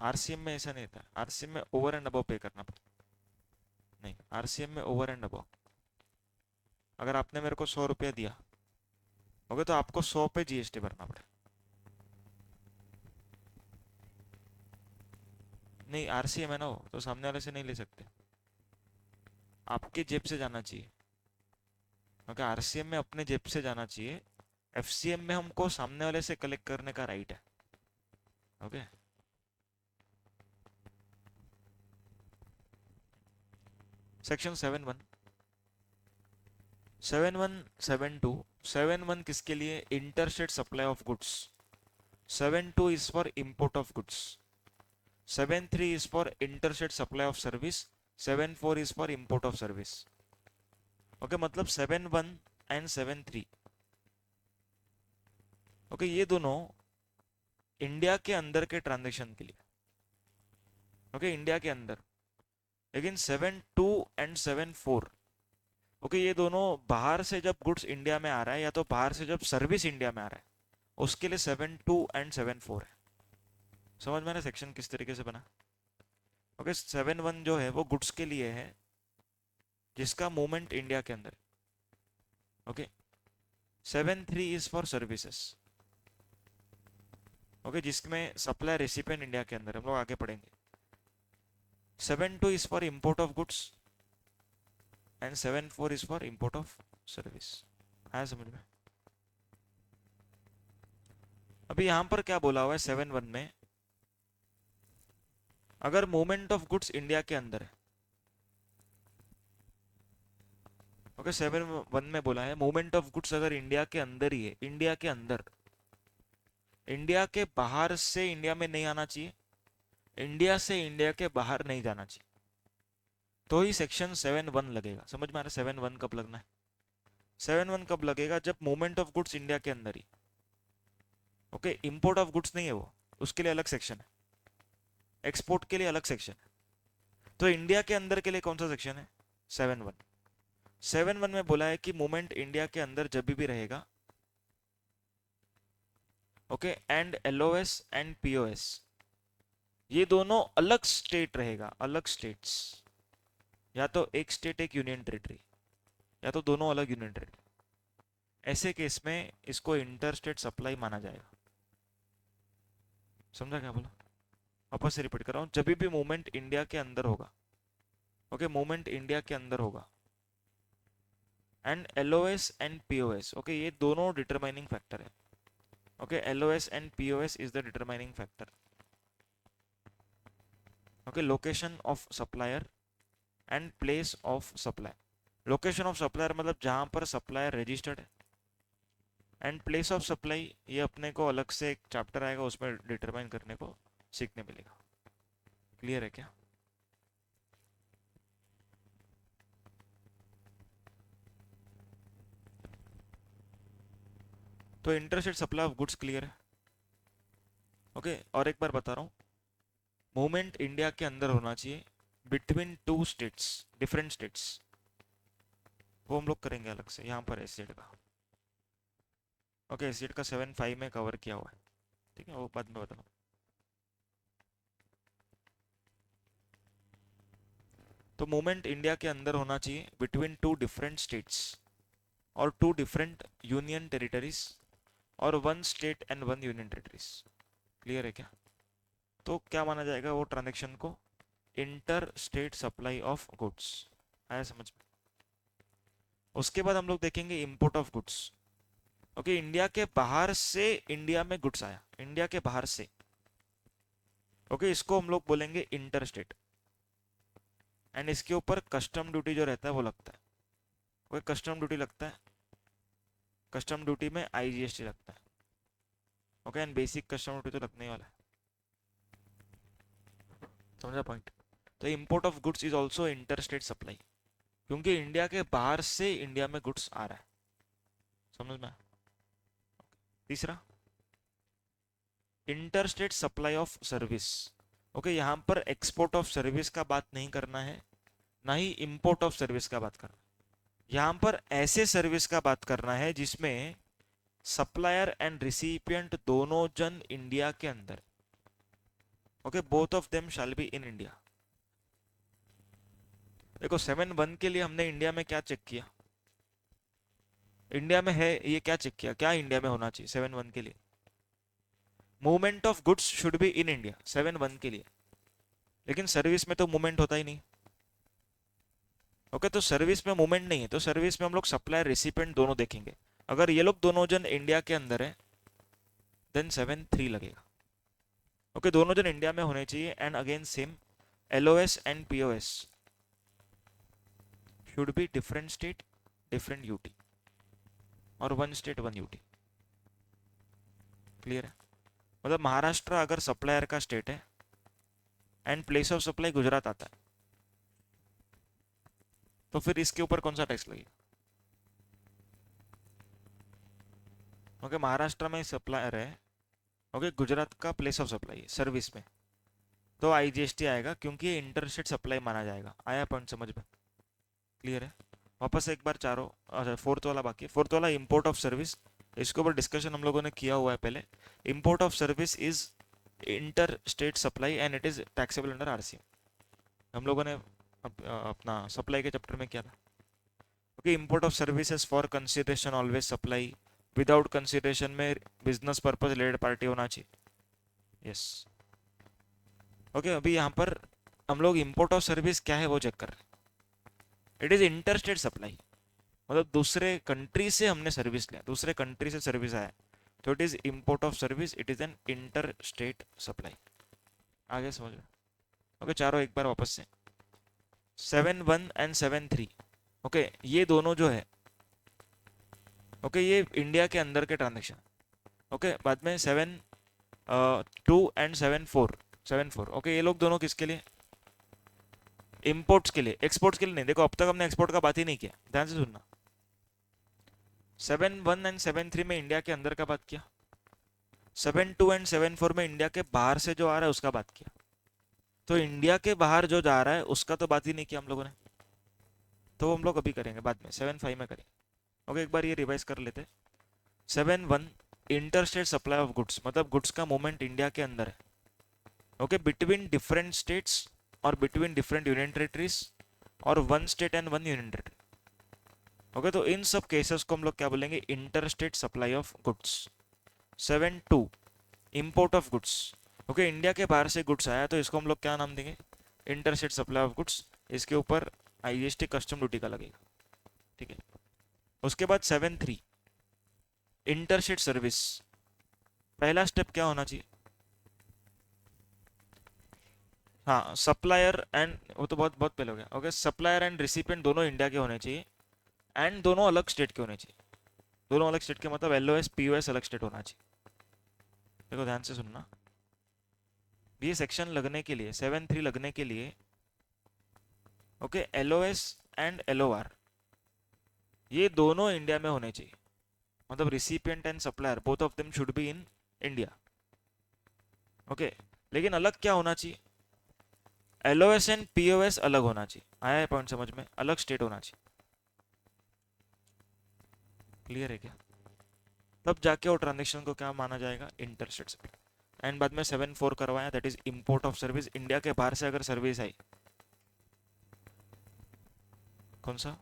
RCM में ऐसा नहीं था, RCM में ओवर एंड अबव पे करना पड़ता। नहीं RCM में ओवर एंड अबव, अगर आपने मेरे को 100 रुपया दिया, ओके तो आपको 100 पे GST भरना पड़े। नहीं RCM है ना वो, तो सामने वाले से नहीं ले सकते, आपके जेब से जाना चाहिए। ओके RCM में अपने जेब से जाना चाहिए, FCM में हमको सामने वाले से कलेक्ट करने का राइट है। ओके सेक्शन 7.1 7.1 7.2 किसके लिए? Interstate supply of goods. 7.2 is for import of goods. 7.3 is for interstate supply of service. 7.4 is for import of service. Okay मतलब 7.1 एंड 7.3, ओके ये दोनों इंडिया के अंदर के ट्रांजेक्शन के लिए। ओके इंडिया के अंदर। लेकिन 7.2 एंड 7.4 ओके, ये दोनों बाहर से जब गुड्स इंडिया में आ रहा है या तो बाहर से जब सर्विस इंडिया में आ रहा है, उसके लिए 7.2 और 7.4 है। समझ में आ रहा है सेक्शन किस तरीके से बना? ओके, 7.1 जो है वो गुड्स के लिए है जिसका मूवमेंट इंडिया के अंदर। Okay, 7.3 is for services. Okay, जिसमें सप्लाई रेसिपिएंट इंडिया के अंदर, हम लोग आगे पढ़ेंगे। 7.2 is for import of goods and 7.4 is for import of service. आया समझ में? अभी यहां पर क्या बोला हुआ है 7.1 में, अगर मूवमेंट ऑफ गुड्स इंडिया के अंदर है। ओके, 7.1 में बोला है मूवमेंट ऑफ गुड्स अगर इंडिया के अंदर ही है, इंडिया के अंदर, इंडिया के बाहर से इंडिया में नहीं आना चाहिए, इंडिया से इंडिया के बाहर नहीं जाना चाहिए, तो ही सेक्शन 7.1 लगेगा। समझ में आ रहा है 7.1 कब लगना है? 7.1 कब लगेगा? जब मूवमेंट ऑफ गुड्स इंडिया के अंदर ही। ओके, इंपोर्ट ऑफ गुड्स नहीं है वो, उसके लिए अलग सेक्शन है, एक्सपोर्ट के लिए अलग सेक्शन है। तो इंडिया के अंदर के लिए कौन सा सेक्शन है? 7.1। 7.1 में बोला है कि मूवमेंट इंडिया के अंदर जब भी रहेगा, okay, and LOS and POS, ये दोनों अलग स्टेट रहेगा, अलग स्टेट्स, या तो एक स्टेट एक यूनियन टेरिटरी, या तो दोनों अलग यूनियन टेरिटरी। ऐसे केस में इसको इंटर स्टेट सप्लाई माना जाएगा। समझा क्या बोला? वापस से रिपीट कर रहा हूँ, जब भी मूवमेंट इंडिया के अंदर होगा, ओके, मूवमेंट इंडिया के अंदर होगा, and LOS and POS, okay, ये दोनों डिटरमाइनिंग फैक्टर है। Okay, LOS and POS is the determining factor. Okay, location of supplier and place of supply. Location of supplier मतलब जहां पर सप्लायर रजिस्टर्ड है, एंड प्लेस ऑफ सप्लाई ये अपने को अलग से एक चैप्टर आएगा, उसमें डिटरमाइन करने को सीखने मिलेगा। क्लियर है क्या? तो interstate supply of goods clear है। ओके, और एक बार बता रहा हूँ, मूवमेंट इंडिया के अंदर होना चाहिए between two states, different states, वो हम लोग करेंगे अलग से। यहाँ पर एसिड का, ओके, एसिड का 7.5 में कवर किया हुआ है, ठीक है, वो बाद में बताऊँ। तो मूवमेंट इंडिया के अंदर होना चाहिए बिटवीन टू डिफरेंट स्टेट्स और टू डिफरेंट यूनियन टेरिटरीज और one state and one union territories. Clear है क्या? तो क्या माना जाएगा वो ट्रांजेक्शन को? Inter state supply of goods. आया समझ में? उसके बाद हम लोग देखेंगे import of goods. Okay, India के बाहर से इंडिया में गुड्स आया, इंडिया के बाहर से, ओके, इसको हम लोग बोलेंगे इंटर स्टेट, एंड इसके ऊपर कस्टम ड्यूटी जो रहता है वो लगता है। ओके, कस्टम ड्यूटी लगता है, कस्टम ड्यूटी में आईजीएसटी लगता है। Okay, and basic custom duty तो लगने ही वाला है। समझा पॉइंट? तो import of goods is also inter state supply, क्योंकि इंडिया के बाहर से इंडिया में गुड्स आ रहा है। समझ में? तीसरा, inter state supply of service. Okay, यहाँ पर एक्सपोर्ट ऑफ सर्विस का बात नहीं करना है, ना ही इंपोर्ट ऑफ सर्विस का बात करना है। यहाँ पर ऐसे सर्विस का बात करना है जिसमें सप्लायर एंड रिसिपिएंट दोनों जन इंडिया के अंदर। Okay, both of them shall be in India. देखो 7.1 के लिए हमने इंडिया में क्या चेक किया? इंडिया में है ये, क्या चेक किया? क्या इंडिया में होना चाहिए 7.1 के लिए? Movement of goods should be in India 7.1 के लिए, लेकिन सर्विस में तो मूवमेंट होता ही नहीं। ओके, तो सर्विस में मूवमेंट नहीं है, तो सर्विस में हम लोग सप्लायर रिसिपिएंट दोनों देखेंगे। अगर ये लोग दोनों जन इंडिया के अंदर है देन 7.3 लगेगा। ओके, दोनों जन इंडिया में होने चाहिए, and again same, LOS and POS should be different state different UT, और one state one UT. Clear है? मतलब महाराष्ट्र अगर सप्लायर का स्टेट है and place of supply Gujarat आता है, तो फिर इसके ऊपर कौन सा टैक्स लगेगा? ओके, महाराष्ट्र में सप्लायर है, ओके, गुजरात का प्लेस ऑफ सप्लाई है सर्विस में, तो आईजीएसटी आएगा, क्योंकि ये इंटर स्टेट सप्लाई माना जाएगा। आया पॉइंट समझ में? क्लियर है? वापस एक बार चारों, अच्छा फोर्थ वाला बाकी है। फोर्थ वाला इंपोर्ट ऑफ सर्विस, इसके ऊपर डिस्कशन हम लोगों ने किया हुआ है पहले। Import of service is inter state supply and it is taxable under RCM. हम लोगों ने अपना सप्लाई के चैप्टर में किया था। Okay, import of services for consideration always supply, without consideration में बिजनेस पर्पज रिलेटेड पार्टी होना चाहिए। यस। ओके, अभी यहाँ पर हम लोग इंपोर्ट ऑफ सर्विस क्या है वो चेक कर रहे हैं। It is inter state supply, मतलब दूसरे कंट्री से हमने सर्विस लिया, दूसरे कंट्री से सर्विस आया, तो it is import of service, it is N inter state supply. आगे समझ में? ओके, चारों एक बार वापस से। 7.1 एंड 7.3, ओके ये दोनों जो है, ओके ये इंडिया के अंदर के ट्रांजेक्शन। ओके, बाद में 7.2 एंड 7.4, ओके ये लोग दोनों किसके लिए? इंपोर्ट्स के लिए, एक्सपोर्ट्स के लिए नहीं। देखो अब तक हमने एक्सपोर्ट का बात ही नहीं किया, ध्यान से सुनना। 7.1 एंड 7.3 में इंडिया के अंदर का बात किया, 7.2 एंड 7.4 में इंडिया के बाहर से जो आ रहा है उसका बात किया। तो इंडिया के बाहर जो जा रहा है उसका तो बात ही नहीं किया हम लोगों ने, तो हम लोग अभी करेंगे बाद में, 7.5 में करेंगे। ओके, एक बार ये रिवाइज कर लेते। 7.1 इंटरस्टेट सप्लाई ऑफ गुड्स, मतलब गुड्स का मूवमेंट इंडिया के अंदर है, ओके बिटवीन डिफरेंट स्टेट्स और बिटवीन डिफरेंट यूनियन टेरिटरीज और one state and one union territory. Okay, तो इन सब केसेस को हम लोग क्या बोलेंगे? Interstate supply of goods. 7.2 import of goods, okay India के बाहर से गुड्स आया तो इसको हम लोग क्या नाम देंगे? Interstate supply of goods. इसके ऊपर आईजीएसटी कस्टम ड्यूटी का लगेगा, ठीक है। उसके बाद 7.3 इंटरस्टेट सर्विस। पहला स्टेप क्या होना चाहिए? हाँ, सप्लायर एंड, वो तो बहुत बहुत पहले हो गया। ओके, सप्लायर एंड रिसिपिएंट दोनों इंडिया के होने चाहिए एंड दोनों अलग स्टेट के होने चाहिए। दोनों अलग स्टेट के मतलब एलओएस पीओएस अलग स्टेट होना चाहिए। देखो ध्यान से सुनना, ये सेक्शन लगने के लिए, 7.3 लगने के लिए, ओके एलओएस एंड एलओआर ये दोनों इंडिया में होने चाहिए, मतलब recipient and supplier both of them should be in India. Okay, लेकिन अलग क्या होना चाहिए? एलओएस एंड पीओएस अलग होना चाहिए। आया है पॉइंट समझ में? अलग स्टेट होना चाहिए। क्लियर है क्या? तब जाके वो ट्रांजेक्शन को क्या माना जाएगा? Interstate supply. एंड बाद में 7.4 करवाया, that is import of service. India के बाहर से अगर सर्विस आई, कौन सा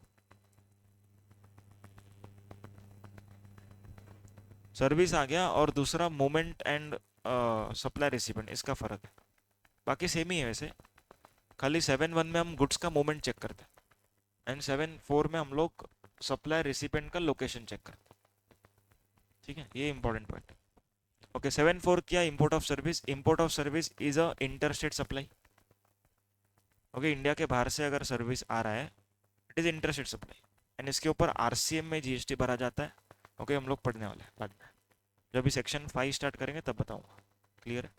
सर्विस आ गया, और दूसरा मूवमेंट एंड सप्लाई रिसिपेंट, इसका फर्क है। बाकी सेम ही है वैसे, खाली 7.1 में हम गुड्स का मूवमेंट चेक करते हैं एंड 7.4 में हम लोग सप्लाई रिसिपेंट का लोकेशन चेक करते हैं, ठीक है। ये इंपॉर्टेंट पॉइंट है। ओके, 7.4 किया import of service. Import of service is a interstate supply. Okay, India के बाहर से अगर सर्विस आ रहा है, it is interstate supply and इसके ऊपर आरसीएम में जीएसटी भरा जाता है। ओके, हम लोग पढ़ने वाले हैं बाद में, जब अभी सेक्शन 5 स्टार्ट करेंगे तब बताऊंगा। क्लियर है?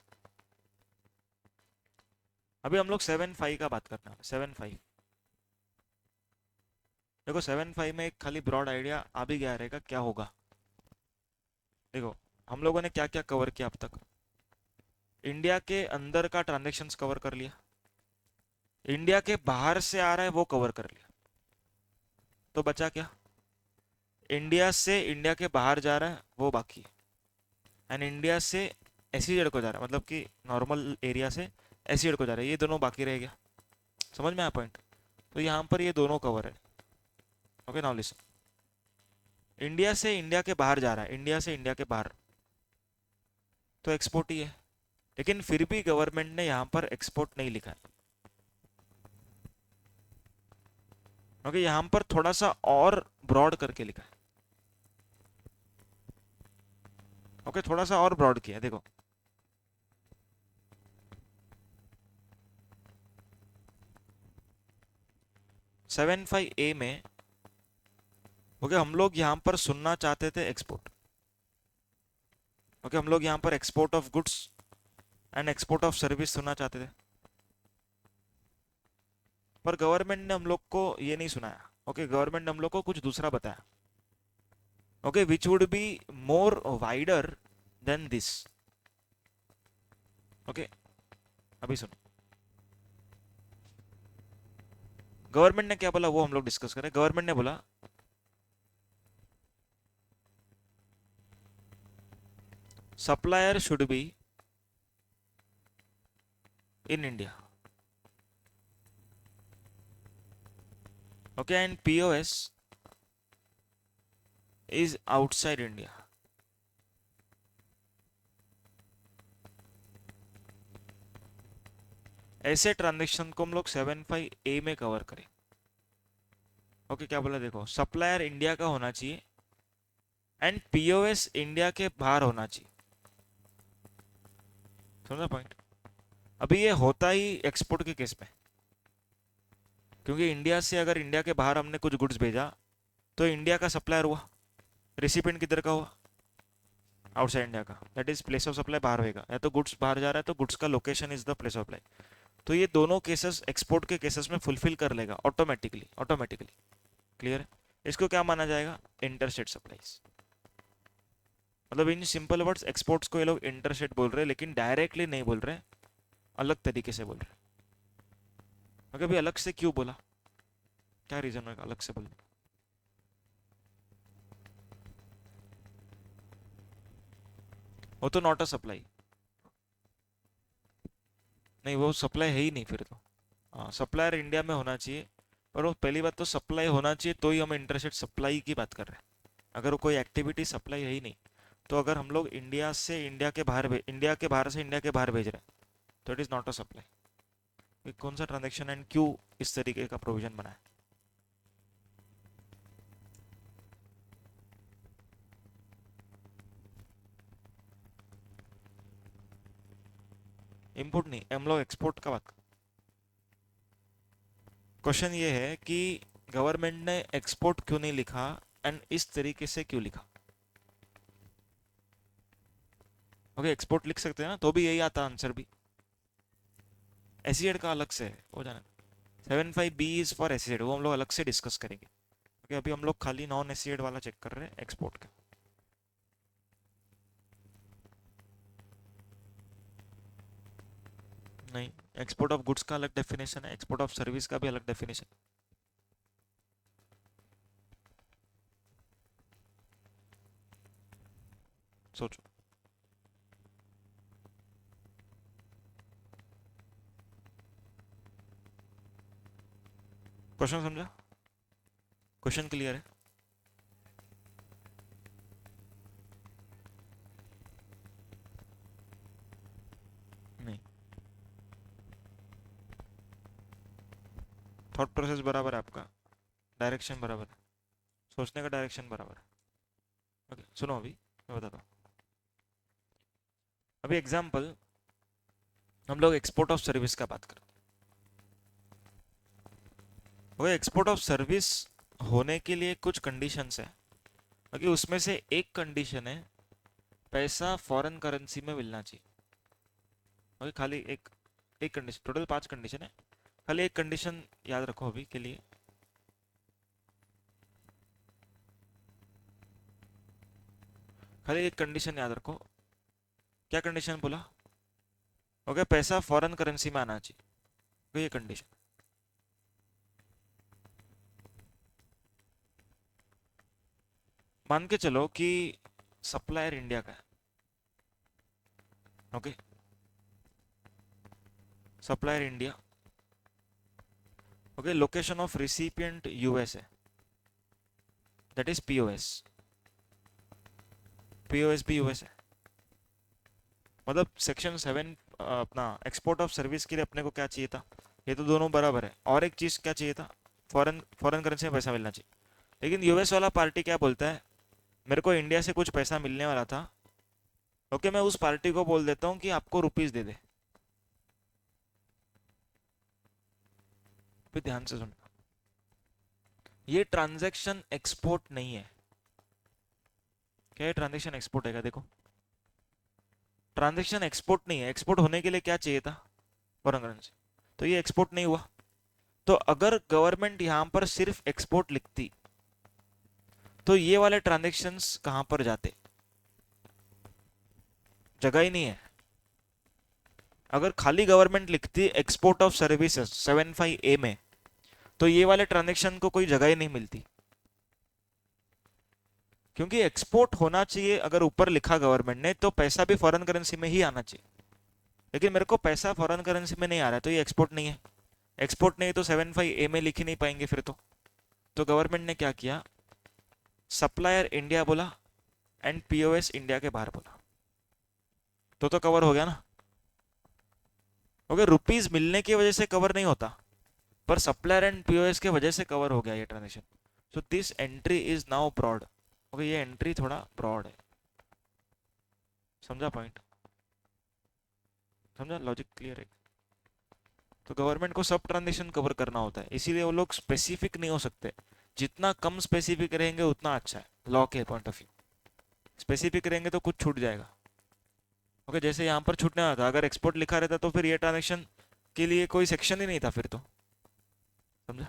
अभी हम लोग 7.5 का बात करना है। 7.5 देखो, 7.5 में एक खाली ब्रॉड आइडिया आ भी गया रहेगा क्या होगा। देखो हम लोगों ने क्या क्या कवर किया अब तक। इंडिया के अंदर का ट्रांजेक्शन्स कवर कर लिया, इंडिया के बाहर से आ रहा है वो कवर कर लिया, तो बचा क्या? इंडिया से इंडिया के बाहर जा रहा है वो बाकी है, एंड इंडिया से एसईजेड को जा रहा है, मतलब कि नॉर्मल एरिया से एसईजेड को जा रहा है, ये दोनों बाकी रह गया। समझ में आया पॉइंट? तो यहाँ पर ये दोनों कवर है। ओके, नाउ लिसन, इंडिया से इंडिया के बाहर जा रहा है, इंडिया से इंडिया के बाहर, तो एक्सपोर्ट ही है। लेकिन फिर भी गवर्नमेंट ने यहाँ पर एक्सपोर्ट नहीं लिखा है। ओके, यहाँ पर थोड़ा सा और ब्रॉड करके लिखा है। ओके, थोड़ा सा और ब्रॉड किया है, देखो 7.5 ए में, ओके हम लोग यहाँ पर सुनना चाहते थे एक्सपोर्ट। ओके, हम लोग यहाँ पर export of goods and export of service सुनना चाहते थे, पर गवर्नमेंट ने हम लोग को ये नहीं सुनाया। ओके, गवर्नमेंट ने हम लोग को कुछ दूसरा बताया, okay which would be more wider than this. Okay, अभी सुनो, गवर्नमेंट ने क्या बोला वो हम लोग डिस्कस करें। गवर्नमेंट ने बोला supplier should be in India, okay, and POS is outside India. ऐसे ट्रांजेक्शन को हम लोग 75A में कवर करें। ओके, क्या बोला देखो, सप्लायर इंडिया का होना चाहिए एंड पीओएस इंडिया के बाहर होना चाहिए। समझा पॉइंट? अभी ये होता ही एक्सपोर्ट के केस में, क्योंकि इंडिया से अगर इंडिया के बाहर हमने कुछ गुड्स भेजा तो इंडिया का सप्लायर हुआ, रिसिपेंट किधर का हुआ, आउटसाइड इंडिया का, that is place of supply बाहर होएगा। या तो गुड्स बाहर जा रहा है तो गुड्स का location is the place of supply. तो ये दोनों केसेस एक्सपोर्ट के केसेस में फुलफिल कर लेगा ऑटोमेटिकली, ऑटोमेटिकली। क्लियर है? इसको क्या माना जाएगा? Interstate supplies. मतलब इन सिंपल वर्ड्स एक्सपोर्ट्स को ये लोग इंटरस्टेट बोल रहे हैं, लेकिन डायरेक्टली नहीं बोल रहे, अलग तरीके से बोल रहे हैं। मगर अभी अलग से क्यों बोला, क्या रीजन है अलग से बोलने? वो तो नॉट अ सप्लाई, नहीं वो सप्लाई है ही नहीं फिर तो। हाँ, सप्लायर इंडिया में होना चाहिए, पर वो पहली बात तो सप्लाई होना चाहिए तो ही हम इंटरस्टेट सप्लाई की बात कर रहे हैं। अगर वो कोई एक्टिविटी सप्लाई है ही नहीं, तो अगर हम लोग इंडिया से इंडिया के बाहर इंडिया के बाहर से इंडिया के बाहर भेज रहे हैं तो it is not a supply. कौन सा ट्रांजेक्शन एंड क्यों इस तरीके का प्रोविजन बना है? इम्पोर्ट नहीं, हम लोग एक्सपोर्ट का बात। क्वेश्चन ये है कि गवर्नमेंट ने एक्सपोर्ट क्यों नहीं लिखा एंड इस तरीके से क्यों लिखा? ओके, एक्सपोर्ट लिख सकते हैं ना, तो भी यही आता आंसर भी। एसीएड का अलग से है, हो जाना। 75B इज फॉर एसीएड, वो हम लोग अलग से डिस्कस करेंगे। ओके, अभी हम लोग खाली नॉन एसीएड वाला चेक कर रहे हैं, एक्सपोर्ट का। नहीं, एक्सपोर्ट ऑफ गुड्स का अलग डेफिनेशन है, एक्सपोर्ट ऑफ सर्विस का भी अलग डेफिनेशन। सोचो। क्वेश्चन समझा? क्वेश्चन क्लियर है? नहीं, थॉट प्रोसेस बराबर है आपका, डायरेक्शन बराबर है, सोचने का डायरेक्शन बराबर है। ओके, सुनो अभी मैं बताता हूँ। अभी एग्जाम्पल, हम लोग एक्सपोर्ट ऑफ सर्विस का बात करते हैं। वो एक्सपोर्ट ऑफ सर्विस होने के लिए कुछ कंडीशंस है। ओके, उसमें से एक कंडीशन है पैसा फॉरेन करेंसी में मिलना चाहिए। ओके, खाली एक एक कंडीशन, टोटल 5 कंडीशन है, खाली एक कंडीशन याद रखो अभी के लिए। खाली एक कंडीशन याद रखो। क्या कंडीशन बोला? ओके, पैसा फॉरेन करेंसी में आना चाहिए, तो ये कंडीशन। मान के चलो कि सप्लायर इंडिया का है। Okay, supplier India. Okay, location of recipient US है, दैट इज पीओएस। पीओएस भी यूएस है। मतलब सेक्शन 7 अपना एक्सपोर्ट ऑफ सर्विस के लिए अपने को क्या चाहिए था? ये तो दोनों बराबर है, और एक चीज क्या चाहिए था? फॉरेन फॉरेन करेंसी में पैसा मिलना चाहिए। लेकिन यूएस वाला पार्टी क्या बोलता है, मेरे को इंडिया से कुछ पैसा मिलने वाला था, ओके, मैं उस पार्टी को बोल देता हूँ कि आपको रुपीस दे दे। फिर ध्यान से सुनना, ये ट्रांजैक्शन एक्सपोर्ट नहीं है। क्या ये ट्रांजैक्शन एक्सपोर्ट है क्या? देखो, ट्रांजैक्शन एक्सपोर्ट नहीं है। एक्सपोर्ट होने के लिए क्या चाहिए था? Foreign currency. तो ये एक्सपोर्ट नहीं हुआ। तो अगर गवर्नमेंट यहां पर सिर्फ एक्सपोर्ट लिखती तो ये वाले ट्रांजैक्शंस कहां पर जाते? जगह ही नहीं है। अगर खाली गवर्नमेंट लिखती एक्सपोर्ट ऑफ सर्विसेज 75A में, तो ये वाले ट्रांजेक्शन को कोई जगह ही नहीं मिलती, क्योंकि एक्सपोर्ट होना चाहिए। अगर ऊपर लिखा गवर्नमेंट ने तो पैसा भी फॉरेन करेंसी में ही आना चाहिए, लेकिन मेरे को पैसा फॉरेन करेंसी में नहीं आ रहा है, तो ये एक्सपोर्ट नहीं है। एक्सपोर्ट नहीं तो 75A में लिख ही नहीं पाएंगे फिर तो गवर्नमेंट ने क्या किया, सप्लायर इंडिया बोला एंड पीओएस इंडिया के बाहर बोला, तो कवर हो गया ना। ओके, रुपीज मिलने की वजह से कवर नहीं होता, पर सप्लायर एंड पीओएस के वजह से कवर हो गया ये transaction. So this entry is now broad. Okay, ये एंट्री थोड़ा ब्रॉड है, समझा पॉइंट, समझा लॉजिक क्लियर है। तो गवर्नमेंट को सब ट्रांजेक्शन कवर करना होता है, इसीलिए वो लोग स्पेसिफिक नहीं हो सकते। जितना कम स्पेसिफिक रहेंगे उतना अच्छा है लॉ के पॉइंट ऑफ व्यू। स्पेसिफिक रहेंगे तो कुछ छूट जाएगा। ओके, जैसे यहाँ पर छूटने वाला था, अगर एक्सपोर्ट लिखा रहता तो फिर ये ट्रांजेक्शन के लिए कोई सेक्शन ही नहीं था फिर तो, समझा।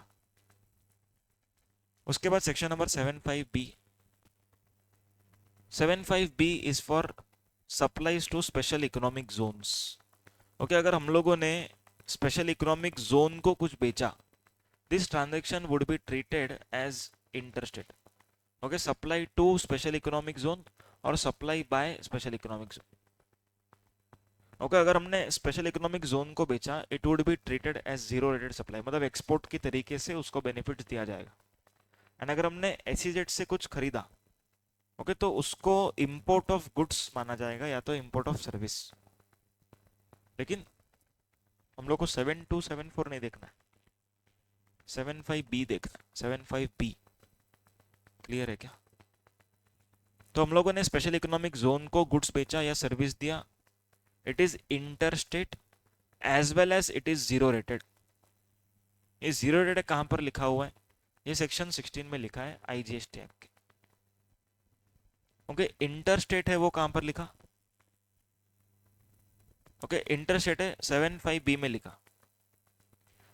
उसके बाद section number 75B। 75B is for supplies to special economic zones. Okay, अगर हम लोगों ने स्पेशल इकोनॉमिक जोन को कुछ बेचा, this transaction would be treated as interstate. Okay, supply to special economic zone और supply by special economic zone. Okay, अगर हमने स्पेशल इकोनॉमिक जोन को बेचा, it would be treated as zero rated supply, मतलब एक्सपोर्ट की तरीके से उसको बेनिफिट दिया जाएगा। एंड अगर हमने एसईजेड से कुछ खरीदा, ओके, तो उसको इंपोर्ट ऑफ गुड्स माना जाएगा या तो इंपोर्ट ऑफ सर्विस। लेकिन हम लोग को 7274 नहीं देखना है, 75B देखना है, 75B। क्लियर है क्या? तो हम लोगों ने स्पेशल इकोनॉमिक जोन को गुड्स बेचा या सर्विस दिया, it is interstate as well as it is zero rated. ये जीरो रेटेड कहां पर लिखा हुआ है? ये सेक्शन 16 में लिखा है आईजीएसटी एक्ट के। ओके, इंटरस्टेट है वो कहां पर लिखा? ओके, इंटरस्टेट है 75B में लिखा।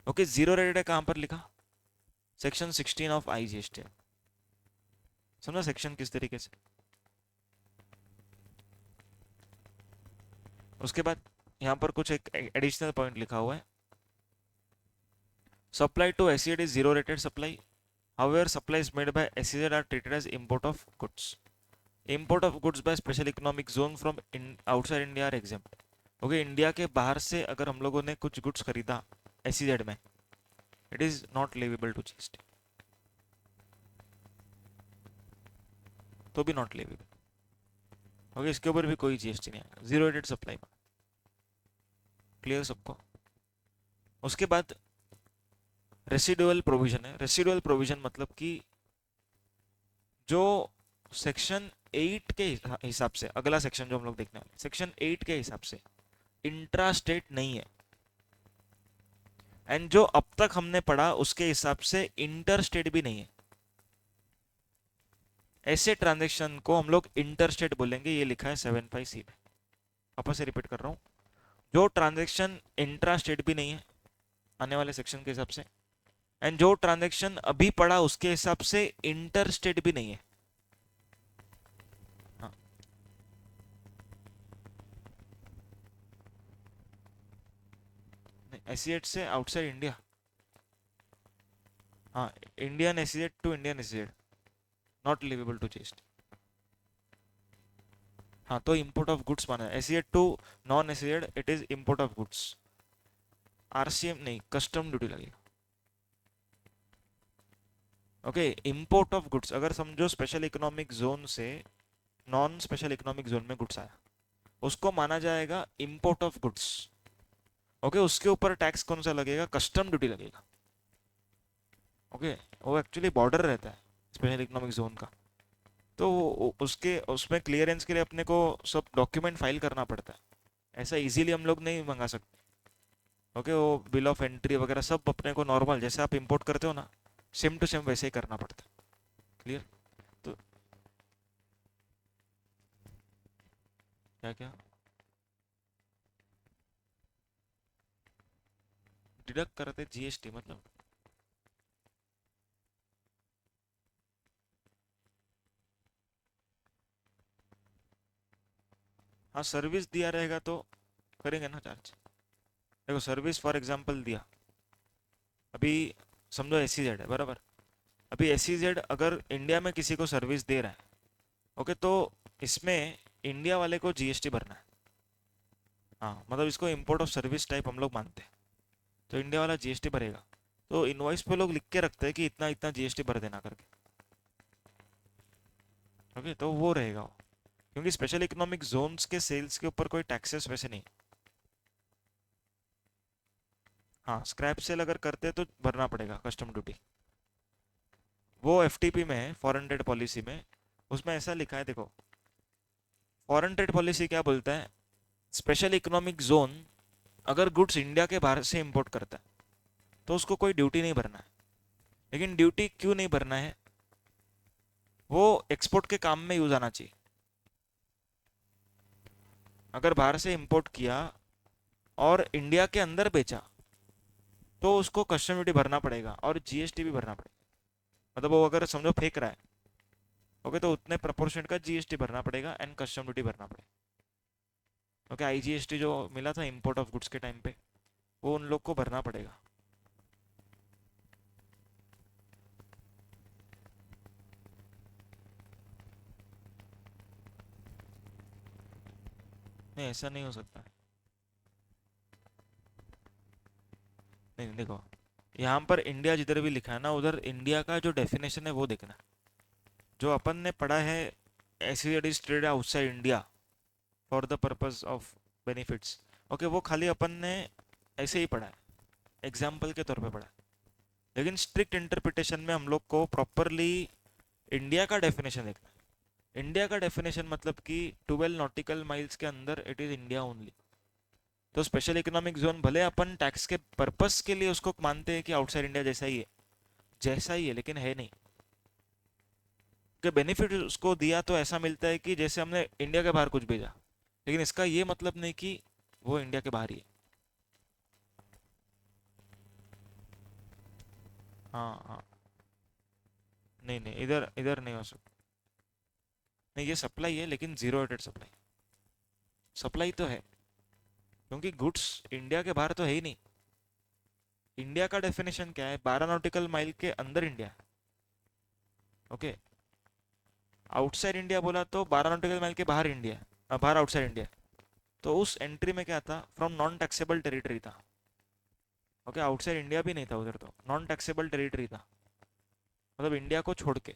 ओके, जीरो रेटेड है कहां पर लिखा? Section 16 of IGST act. समझा सेक्शन किस तरीके से? उसके बाद यहां पर कुछ एक एडिशनल पॉइंट लिखा हुआ है, supply to SEZ is zero rated supply, however supplies made by SEZ are treated as import of goods. Import of goods by special economic zone from outside India are exempt. Okay, India के बाहर से अगर हम लोगों ने कुछ गुड्स खरीदा SEZ में, it is not leviable to GST, तो भी नॉट लेवेबल। ओके, इसके ऊपर भी कोई जीएसटी नहीं आएगा, जीरो रेटेड सप्लाई में। क्लियर सबको? उसके बाद रेसिडुअल प्रोविजन है। रेसिडुअल प्रोविजन मतलब कि जो सेक्शन 8 के हिसाब से, अगला सेक्शन जो हम लोग देखने वाले सेक्शन 8 के हिसाब से इंट्रा स्टेट नहीं है, एंड जो अब तक हमने पढ़ा उसके हिसाब से इंटर स्टेट भी नहीं है। ऐसे ट्रांजेक्शन को हम लोग इंटर स्टेट बोलेंगे, ये लिखा है 75C में। वापस से रिपीट कर रहा हूं, जो ट्रांजेक्शन इंट्रा स्टेट भी नहीं है आने वाले सेक्शन के हिसाब से, एंड जो ट्रांजेक्शन अभी पढ़ा उसके हिसाब से इंटर स्टेट भी नहीं है। हाँ, एसईजेड से आउटसाइड इंडिया, हाँ, Indian SEZ to Indian SEZ not leviable to GST. हाँ, तो इंपोर्ट ऑफ गुड्स माना है। SEZ to non SEZ it is import of goods, RCM नहीं, कस्टम ड्यूटी लगेगा। ओके, इंपोर्ट ऑफ गुड्स, अगर समझो स्पेशल इकोनॉमिक जोन से नॉन स्पेशल इकोनॉमिक जोन में गुड्स आया, उसको माना जाएगा इंपोर्ट ऑफ गुड्स। ओके, उसके ऊपर टैक्स कौन सा लगेगा? कस्टम ड्यूटी लगेगा। ओके, वो एक्चुअली बॉर्डर रहता है स्पेशल इकोनॉमिक जोन का, तो उसके उसमें क्लियरेंस के लिए अपने को सब डॉक्यूमेंट फाइल करना पड़ता है, ऐसा इजीली हम लोग नहीं मंगा सकते। ओके, वो बिल ऑफ एंट्री वगैरह सब अपने को नॉर्मल जैसे आप इंपोर्ट करते हो ना, सेम टू सेम वैसे ही करना पड़ता है। क्लियर? तो क्या क्या डिडक्ट करते जीएसटी मतलब? हाँ, सर्विस दिया रहेगा तो करेंगे ना चार्ज। देखो, सर्विस फॉर एग्जांपल दिया, अभी समझो SEZ है बराबर। अभी SEZ अगर इंडिया में किसी को सर्विस दे रहा है, ओके, तो इसमें इंडिया वाले को GST भरना है। हाँ, मतलब इसको इम्पोर्ट ऑफ सर्विस टाइप हम लोग मानते हैं, तो इंडिया वाला GST भरेगा। तो इनवॉइस पे लोग लिख के रखते हैं कि इतना इतना GST भर देना करके। ओके, तो वो रहेगा वो, क्योंकि स्पेशल इकोनॉमिक जोन्स के सेल्स के ऊपर कोई टैक्सेस वैसे नहीं। हाँ, स्क्रैप सेल अगर करते हैं तो भरना पड़ेगा कस्टम ड्यूटी। वो FTP में है, फॉरेन ट्रेड पॉलिसी में, उसमें ऐसा लिखा है देखो। फॉरेन ट्रेड पॉलिसी क्या बोलता है, स्पेशल इकोनॉमिक जोन अगर गुड्स इंडिया के बाहर से इंपोर्ट करता है तो उसको कोई ड्यूटी नहीं भरना है। लेकिन ड्यूटी क्यों नहीं भरना है, वो एक्सपोर्ट के काम में यूज आना चाहिए। अगर बाहर से इंपोर्ट किया और इंडिया के अंदर बेचा तो उसको कस्टम ड्यूटी भरना पड़ेगा और GST भी भरना पड़ेगा। मतलब वो अगर समझो फेंक रहा है, ओके, तो उतने प्रपोर्शन का GST भरना पड़ेगा एंड कस्टम ड्यूटी भरना पड़ेगा। ओके, IGST जो मिला था इंपोर्ट ऑफ गुड्स के टाइम पे, वो उन लोग को भरना पड़ेगा। नहीं, ऐसा नहीं हो सकता। नहीं देखो, यहाँ पर इंडिया जिधर भी लिखा है ना, उधर इंडिया का जो डेफिनेशन है वो देखना। जो अपन ने पढ़ा है, SEZ is trade outside India for the purpose of benefits, okay, वो खाली अपन ने ऐसे ही पढ़ा है, एग्जाम्पल के तौर पे पढ़ा है। लेकिन स्ट्रिक्ट इंटरप्रिटेशन में हम लोग को प्रॉपरली इंडिया का डेफिनेशन देखना है। इंडिया का डेफिनेशन मतलब कि 12 नॉटिकल माइल्स के अंदर इट इज इंडिया ओनली। तो स्पेशल इकोनॉमिक जोन भले अपन टैक्स के पर्पस के लिए उसको मानते हैं कि आउटसाइड इंडिया जैसा ही है, जैसा ही है, लेकिन है नहीं। कि बेनिफिट उसको दिया तो ऐसा मिलता है कि जैसे हमने इंडिया के बाहर कुछ भेजा, लेकिन इसका ये मतलब नहीं कि वो इंडिया के बाहर ही है। हाँ हाँ, नहीं नहीं, इधर इधर नहीं हो सकता। नहीं, ये सप्लाई है लेकिन जीरो रेटेड सप्लाई। सप्लाई तो है, क्योंकि गुड्स इंडिया के बाहर तो है ही नहीं। इंडिया का डेफिनेशन क्या है, 12 नॉटिकल माइल के अंदर इंडिया है। ओके, आउटसाइड इंडिया बोला तो 12 नॉटिकल माइल के बाहर इंडिया है, बाहर आउटसाइड इंडिया है। तो उस एंट्री में क्या था, फ्रॉम नॉन टैक्सेबल टेरिटरी था। ओके, आउटसाइड इंडिया भी नहीं था उधर, तो नॉन टैक्सेबल टेरिटरी था, मतलब इंडिया को छोड़ के,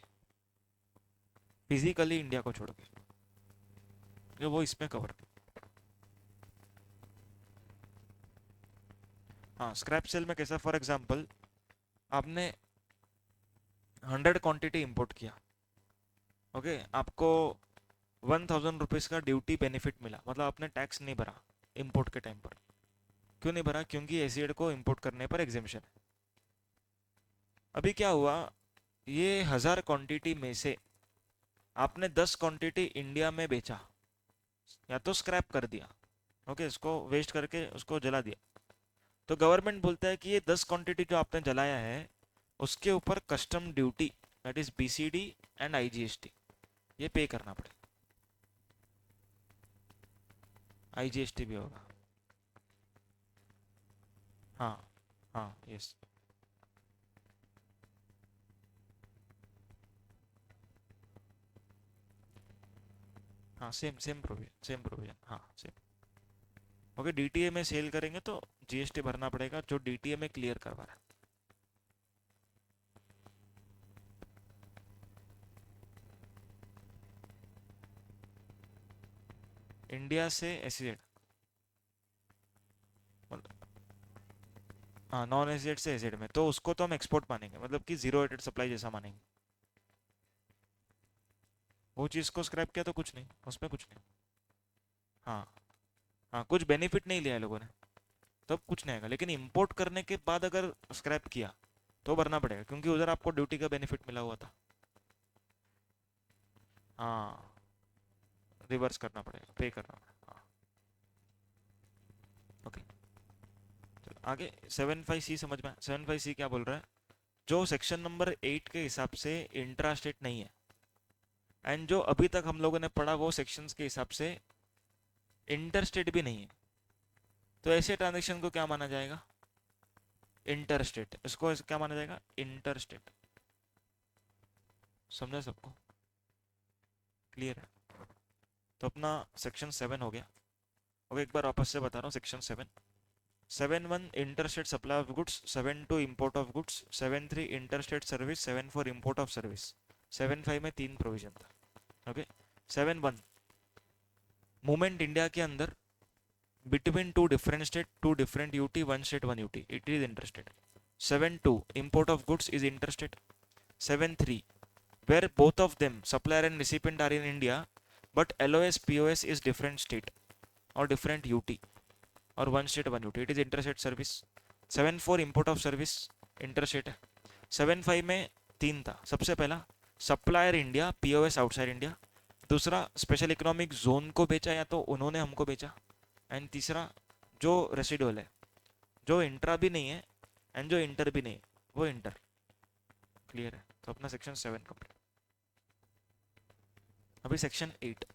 फिजिकली इंडिया को छोड़ के, जो वो इसमें कवर। हाँ, स्क्रैप सेल में कैसा, फॉर एग्जांपल आपने 100 क्वांटिटी इंपोर्ट किया, ओके, आपको 1000 रुपीज़ का ड्यूटी बेनिफिट मिला, मतलब आपने टैक्स नहीं भरा इंपोर्ट के टाइम पर। क्यों नहीं भरा, क्योंकि SEZ को इंपोर्ट करने पर एग्जेम्पशन है। अभी क्या हुआ, ये 1000 क्वांटिटी में से आपने 10 क्वांटिटी इंडिया में बेचा या तो स्क्रैप कर दिया, ओके, इसको वेस्ट करके उसको जला दिया। तो गवर्नमेंट बोलता है कि ये 10 क्वांटिटी जो आपने जलाया है उसके ऊपर custom duty, that is BCD and IGST, ये पे करना पड़ेगा। IGST भी होगा। हाँ हाँ, यस। हाँ, same same provision, same provision, हाँ सेम। ओके, DTA में सेल करेंगे तो GST भरना पड़ेगा, जो DTA में क्लियर करवा रहा है इंडिया से SEZ। हाँ, नॉन SEZ से SEZ में, तो उसको तो हम एक्सपोर्ट मानेंगे, मतलब कि जीरो रेटेड सप्लाई जैसा मानेंगे। वो चीज़ को स्क्रैप किया तो कुछ नहीं, उसमें कुछ नहीं। हाँ हाँ, कुछ बेनिफिट नहीं लिया है लोगों ने, तब कुछ नहीं आएगा। लेकिन इंपोर्ट करने के बाद अगर स्क्रैप किया तो भरना पड़ेगा, क्योंकि उधर आपको ड्यूटी का बेनिफिट मिला हुआ था। हाँ, रिवर्स करना पड़ेगा, पे करना पड़ेगा, हाँ। ओके, चलो आगे। 75C समझ में, 75C क्या बोल रहा है, जो सेक्शन नंबर 8 के हिसाब से इंट्रा स्टेट नहीं है, एंड जो अभी तक हम लोगों ने पढ़ा वो सेक्शंस के हिसाब से इंटर स्टेट भी नहीं है, तो ऐसे ट्रांजेक्शन को क्या माना जाएगा। इंटर स्टेट, इसको क्या माना जाएगा, इंटर स्टेट। समझा सबको, क्लियर है? तो अपना सेक्शन 7 हो गया। ओके, एक बार वापस से बता रहा हूँ, section 7, 7.1 interstate supply of goods, 7.2 import of goods, 7.3 interstate service, 7.4 import of service, 7.5 में 3 प्रोविजन था। ओके, 7.1 मूवमेंट इंडिया के अंदर between two different state, two different UT, one state one UT, it is interstate. 7.2 import of goods is interstate. 7.3 where both of them, supplier and recipient, are in India, but LOS POS is different state or different UT or one state one UT, it is interstate service। 7.4 import of service interstate है। 7.5 में 3 था, सबसे पहला supplier India, POS outside India, दूसरा स्पेशल इकोनॉमिक जोन को बेचा या तो उन्होंने हमको बेचा, एंड तीसरा जो रेसिडुअल है, जो इंट्रा भी नहीं है एंड जो इंटर भी नहीं है, वो इंटर। क्लियर है? तो अपना सेक्शन 7 कंप्लीट। अभी सेक्शन 8।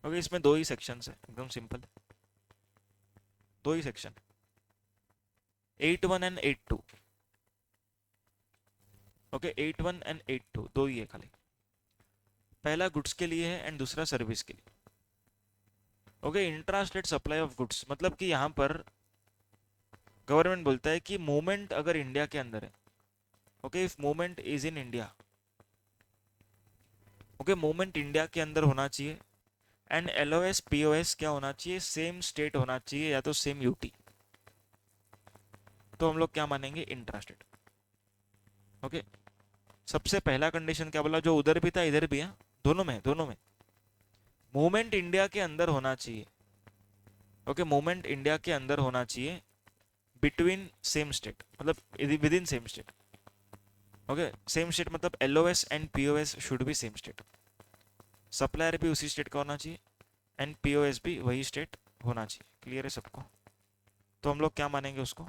ओके, इसमें 2 ही सेक्शंस है, एकदम simple, 2 he section, 8.1 and 8.2। Okay, 8.1 and 8.2 2 ही है खाली, पहला गुड्स के लिए है एंड दूसरा सर्विस के लिए। Okay, intra state supply of goods मतलब कि यहाँ पर गवर्नमेंट बोलता है कि मूवमेंट अगर इंडिया के अंदर है, okay, if movement is in India, okay, movement India के अंदर होना चाहिए एंड LOS POS क्या होना चाहिए, सेम स्टेट होना चाहिए या तो सेम यूटी, तो हम लोग क्या मानेंगे, इंट्रा स्टेट। ओके, सबसे पहला कंडीशन क्या बोला, जो उधर भी था इधर भी है, दोनों में, दोनों में मूवमेंट इंडिया के अंदर होना चाहिए। ओके, मूवमेंट इंडिया के अंदर होना चाहिए बिटवीन सेम स्टेट, मतलब with in same state. Okay, same state मतलब LOS and POS should be same state, supplier भी उसी स्टेट का होना चाहिए एंड POS भी वही स्टेट होना चाहिए। क्लियर है सबको? तो हम लोग क्या मानेंगे उसको,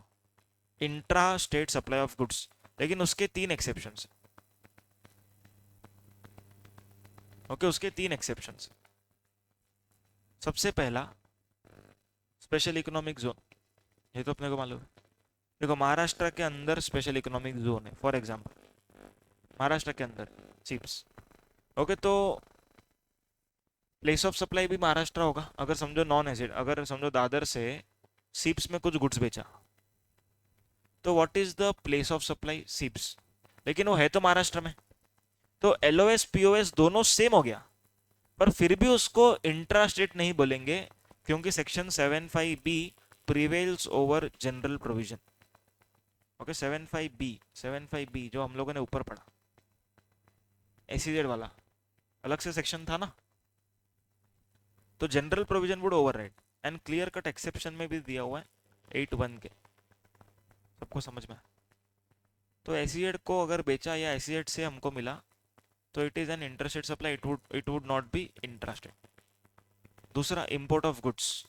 intra state supply of goods, लेकिन उसके 3 एक्सेप्शंस। ओके, उसके 3 एक्सेप्शंस। सबसे पहला स्पेशल इकोनॉमिक जोन, ये तो अपने को मालूम है। देखो, महाराष्ट्र के अंदर स्पेशल इकोनॉमिक जोन है, फॉर एग्जांपल महाराष्ट्र के अंदर चिप्स। ओके, तो प्लेस ऑफ सप्लाई भी महाराष्ट्र होगा। अगर समझो नॉन एसिड, अगर समझो दादर से सीप्स में कुछ गुड्स बेचा, तो what is the place of supply, सीप्स, लेकिन वो है तो महाराष्ट्र में, तो LOS POS दोनों सेम हो गया, पर फिर भी उसको इंट्रा स्टेट नहीं बोलेंगे क्योंकि section 7.5B prevails over general provision. Okay, 7.5B जो हम लोगों ने ऊपर पढ़ा, SEZ वाला अलग से सेक्शन था ना, तो general provision would override and clear cut exception में भी दिया हुआ है 8.1 के, सबको समझ में? तो SEZ को अगर बेचा या SEZ से हमको मिला तो it is an interstate supply, it would not be intrastate. दूसरा, import of goods.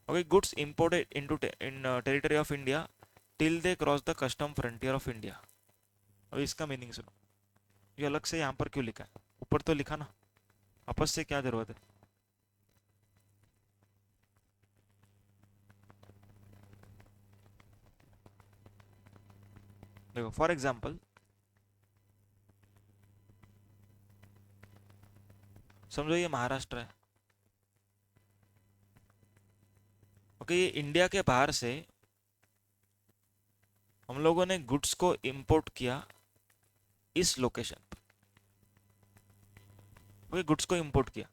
Okay, goods imported into in territory of India till they cross the custom frontier of India. अब इसका मीनिंग सुनो, ये अलग से यहाँ पर क्यों लिखा है, ऊपर तो लिखा ना, वापस से क्या जरूरत है? देखो, फॉर एग्जाम्पल समझो ये महाराष्ट्र है। ओके, ये इंडिया के बाहर से हम लोगों ने गुड्स को इंपोर्ट किया इस लोकेशन पर। ओके, गुड्स को इंपोर्ट किया,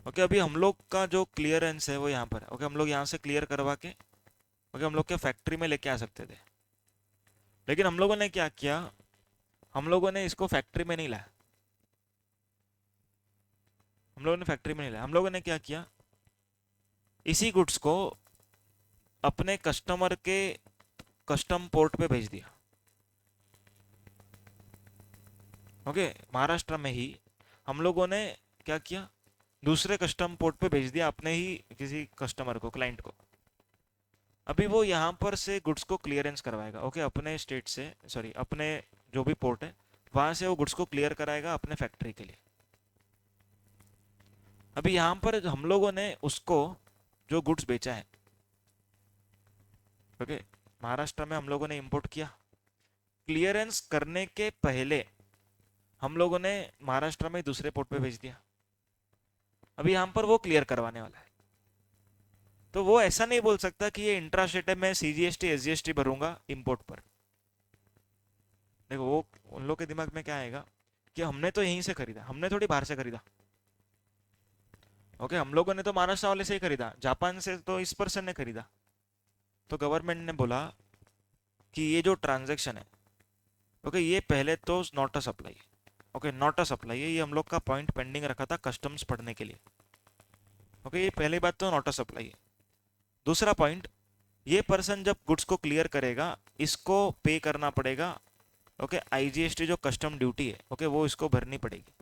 ओके, अभी हम लोग का जो क्लियरेंस है वो यहाँ पर है। ओके, हम लोग यहाँ से क्लियर करवा के ओके हम लोग के फैक्ट्री में लेके आ सकते थे, लेकिन हम लोगों ने क्या किया, हम लोगों ने इसको फैक्ट्री में नहीं लाया, हम लोगों ने फैक्ट्री में नहीं लाया, हम लोगों ने क्या किया, इसी गुड्स को अपने कस्टमर के कस्टम पोर्ट पे भेज दिया। ओके, महाराष्ट्र में ही हम लोगों ने क्या किया, दूसरे कस्टम पोर्ट पे भेज दिया अपने ही किसी कस्टमर को, क्लाइंट को। अभी वो यहाँ पर से गुड्स को क्लियरेंस करवाएगा। ओके, अपने स्टेट से, सॉरी अपने जो भी पोर्ट है वहाँ से वो गुड्स को क्लियर कराएगा अपने फैक्ट्री के लिए। अभी यहाँ पर हम लोगों ने उसको जो गुड्स बेचा है, ओके, महाराष्ट्र में हम लोगों ने इंपोर्ट किया, क्लियरेंस करने के पहले हम लोगों ने महाराष्ट्र में दूसरे पोर्ट पे भेज दिया। अभी यहाँ पर वो क्लियर करवाने वाला है। तो वो ऐसा नहीं बोल सकता कि ये इंट्रा स्टेट है, मैं सीजीएसटी एसजीएसटी भरूंगा इंपोर्ट पर। देखो वो उन लोग के दिमाग में क्या आएगा कि हमने तो यहीं से खरीदा, हमने थोड़ी बाहर से खरीदा। ओके, हम लोगों ने तो महाराष्ट्र वाले से ही खरीदा, जापान से तो इस पर्सन ने खरीदा। तो गवर्नमेंट ने बोला कि ये जो ट्रांजैक्शन है, ओके, ये पहले तो not a supply, okay, not a supply है, ये हम लोग का पॉइंट पेंडिंग रखा था कस्टम्स पढ़ने के लिए। ओके, ये पहली बात तो नॉट अ सप्लाई है। दूसरा पॉइंट, ये पर्सन जब गुड्स को क्लियर करेगा इसको पे करना पड़ेगा, ओके, आईजीएसटी जो कस्टम ड्यूटी है, ओके, वो इसको भरनी पड़ेगी।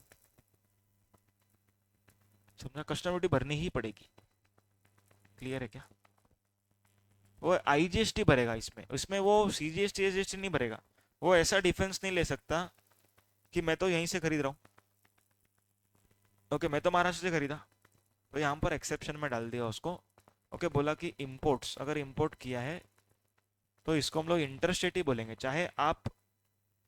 समझा, कस्टम ड्यूटी भरनी ही पड़ेगी। क्लियर है क्या? वो आईजीएसटी भरेगा, इसमें इसमें वो सीजीएसटी एसजीएसटी नहीं भरेगा। वो ऐसा डिफेंस नहीं ले सकता कि मैं तो यहीं से खरीद रहा हूँ, ओके, मैं तो महाराष्ट्र से खरीदा। तो यहाँ पर एक्सेप्शन में डाल दिया उसको, ओके, बोला कि इम्पोर्ट्स अगर इम्पोर्ट किया है तो इसको हम लोग इंटरस्टेट ही बोलेंगे, चाहे आप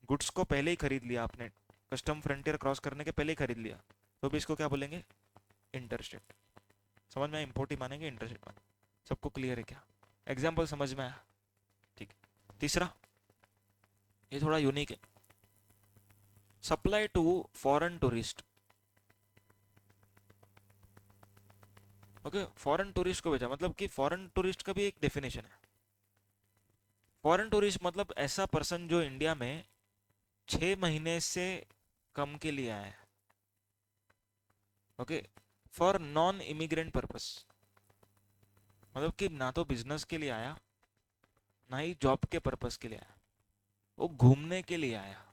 गुड्स को पहले ही खरीद लिया आपने, कस्टम फ्रंटियर क्रॉस करने के पहले ही खरीद लिया, तो भी इसको क्या बोलेंगे? इंटरस्टेट। समझ में? इम्पोर्ट ही मानेंगे, इंटरस्टेट मानेंगे। सबको क्लियर है क्या? एग्जाम्पल समझ में आया? ठीक है। तीसरा, ये थोड़ा यूनिक है, supply to foreign tourist. Okay, foreign tourist को भेजा, मतलब कि फॉरेन टूरिस्ट का भी एक डेफिनेशन है। फॉरेन टूरिस्ट मतलब ऐसा पर्सन जो इंडिया में 6 महीने से कम के लिए आया है, okay, for non immigrant purpose. मतलब कि ना तो बिजनेस के लिए आया, ना ही जॉब के पर्पस के लिए आया, वो घूमने के लिए आया।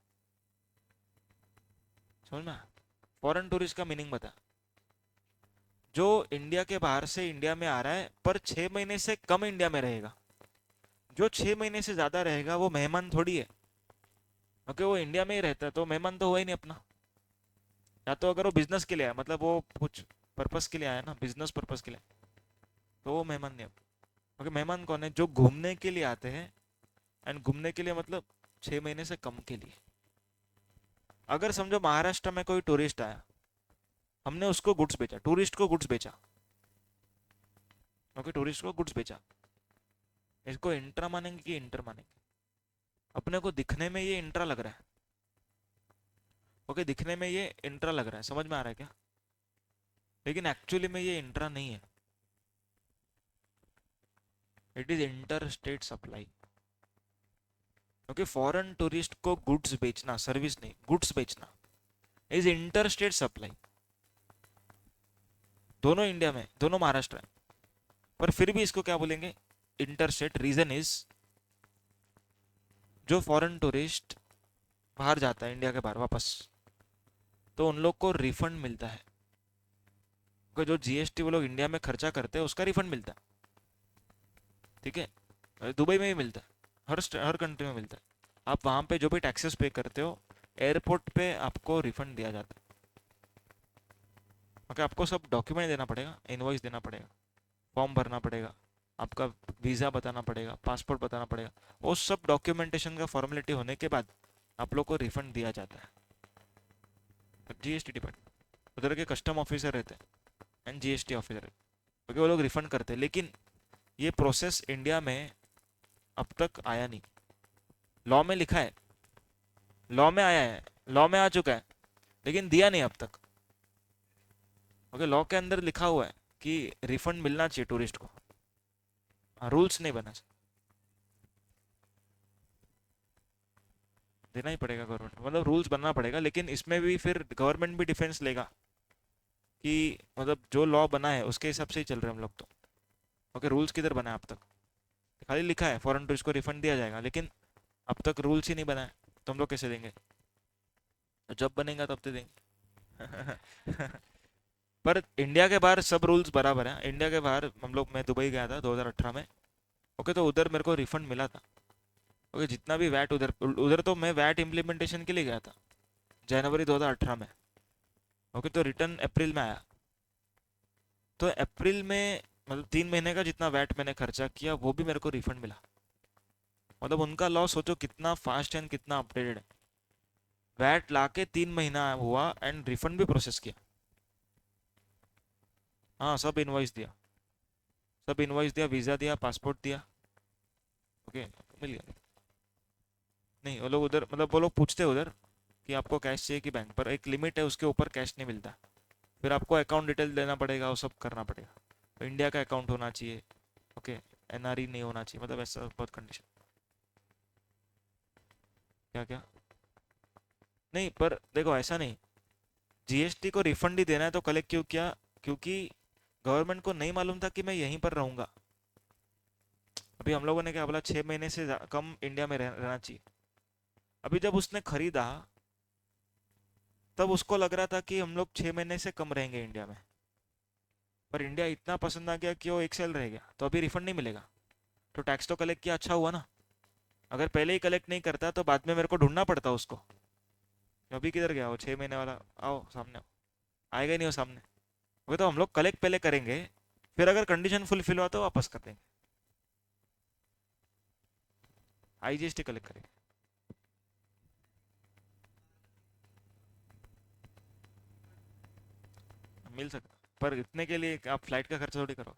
समझ में? फॉरेन टूरिस्ट का मीनिंग बता। जो इंडिया के बाहर से इंडिया में आ रहा है पर 6 महीने से कम इंडिया में रहेगा। जो 6 महीने से ज्यादा रहेगा वो मेहमान थोड़ी है, ओके, वो इंडिया में ही रहता है तो मेहमान तो हुआ ही नहीं अपना। या तो अगर वो बिजनेस के लिए आया, मतलब वो कुछ पर्पस के लिए आया ना, बिजनेस पर्पस के लिए, तो वो मेहमान नहीं। ओके, मेहमान कौन है? जो घूमने के लिए आते हैं, एंड घूमने के लिए मतलब 6 महीने से कम के लिए। अगर समझो महाराष्ट्र में कोई टूरिस्ट आया, हमने उसको गुड्स बेचा, टूरिस्ट को गुड्स बेचा, ओके, टूरिस्ट को गुड्स बेचा, इसको इंट्रा मानेंगे कि इंटर मानेंगे? अपने को दिखने में ये इंट्रा लग रहा है, ओके, दिखने में ये इंट्रा लग रहा है, समझ में आ रहा है क्या? लेकिन एक्चुअली में ये इंट्रा नहीं है, it is inter state supply. Okay, foreign tourist को गुड्स बेचना, सर्विस नहीं, गुड्स बेचना इज इंटर स्टेट सप्लाई। दोनों इंडिया में, दोनों महाराष्ट्र में, पर फिर भी इसको क्या बोलेंगे? Inter state. रीजन इज, जो फॉरेन टूरिस्ट बाहर जाता है इंडिया के बाहर वापस, तो उन लोग को रिफंड मिलता है, क्योंकि जो जीएसटी वो लोग इंडिया में खर्चा करते हैं उसका रिफंड मिलता है। ठीक है, दुबई में भी मिलता है, हर कंट्री में मिलता है। आप वहाँ पे जो भी टैक्सेस पे करते हो, एयरपोर्ट पे आपको रिफंड दिया जाता है। ओके, आपको सब डॉक्यूमेंट देना पड़ेगा, इनवॉइस देना पड़ेगा, फॉर्म भरना पड़ेगा, आपका वीज़ा बताना पड़ेगा, पासपोर्ट बताना पड़ेगा। वो सब डॉक्यूमेंटेशन का फॉर्मेलिटी होने के बाद आप लोग को रिफंड दिया जाता है। जीएसटी डिपार्टमेंट, उधर के कस्टम ऑफिसर रहते हैं एंड जीएसटी ऑफिसर, क्योंकि वो लोग रिफंड करते हैं। लेकिन ये प्रोसेस इंडिया में अब तक आया नहीं। लॉ में लिखा है, लॉ में आया है, लॉ में आ चुका है, लेकिन दिया नहीं अब तक। ओके, लॉ के अंदर लिखा हुआ है कि रिफंड मिलना चाहिए टूरिस्ट को, रूल्स नहीं बना, देना ही पड़ेगा गवर्नमेंट, मतलब रूल्स बनना पड़ेगा। लेकिन इसमें भी फिर गवर्नमेंट भी डिफेंस लेगा कि मतलब जो लॉ बना है उसके हिसाब से ही चल रहे हैं हम लोग तो। ओके, रूल्स किधर बना है अब तक? खाली लिखा है फॉरेन टूरिस्ट को रिफंड दिया जाएगा, लेकिन अब तक रूल्स ही नहीं बना है, तो हम लोग कैसे देंगे? तो जब बनेगा तब तो देंगे। पर इंडिया के बाहर सब रूल्स बराबर हैं। इंडिया के बाहर हम लोग, मैं दुबई गया था 2018 में, ओके, तो उधर मेरे को रिफंड मिला था। ओके, जितना भी वैट उधर उधर तो मैं वैट इम्प्लीमेंटेशन के लिए गया था जनवरी 2018 में, ओके, तो रिटर्न अप्रैल में आया। तो अप्रैल में मतलब 3 महीने का जितना वैट मैंने खर्चा किया वो भी मेरे को रिफंड मिला। मतलब उनका लॉस सोचो कितना फास्ट एंड कितना अपडेटेड है। वैट लाके 3 महीना हुआ एंड रिफंड भी प्रोसेस किया। हाँ सब इनवॉइस दिया, सब इनवॉइस दिया, वीज़ा दिया, पासपोर्ट दिया। ओके, मिल गया। नहीं वो लोग उधर मतलब वो लोग पूछते हैं उधर कि आपको कैश चाहिए कि बैंक, पर एक लिमिट है उसके ऊपर कैश नहीं मिलता। फिर आपको अकाउंट डिटेल देना पड़ेगा, वो सब करना पड़ेगा। तो इंडिया का अकाउंट होना चाहिए। ओके, एनआरई नहीं होना चाहिए, मतलब ऐसा बहुत कंडीशन। क्या क्या? नहीं पर देखो ऐसा नहीं, जीएसटी को रिफंड ही देना है तो कलेक्ट क्यों किया? क्योंकि गवर्नमेंट को नहीं मालूम था कि मैं यहीं पर रहूंगा। अभी हम लोगों ने क्या बोला, 6 महीने से कम इंडिया में रहना चाहिए। अभी जब उसने खरीदा तब उसको लग रहा था कि हम लोग 6 महीने से कम रहेंगे इंडिया में, पर इंडिया इतना पसंद आ गया कि वो 1 साल रह गया, तो अभी रिफंड नहीं मिलेगा। तो टैक्स तो कलेक्ट किया, अच्छा हुआ ना। अगर पहले ही कलेक्ट नहीं करता तो बाद में मेरे को ढूंढना पड़ता उसको। अभी किधर गया वो 6 महीने वाला? आओ सामने आओ। आएगा ही नहीं वो सामने। ओके, तो हम लोग कलेक्ट पहले करेंगे, फिर अगर कंडीशन फुलफिल हुआ तो वापस कर देंगे। आईजीएसटी कलेक्ट करेंगे। मिल सकता, पर इतने के लिए आप फ्लाइट का खर्चा थोड़ी करो।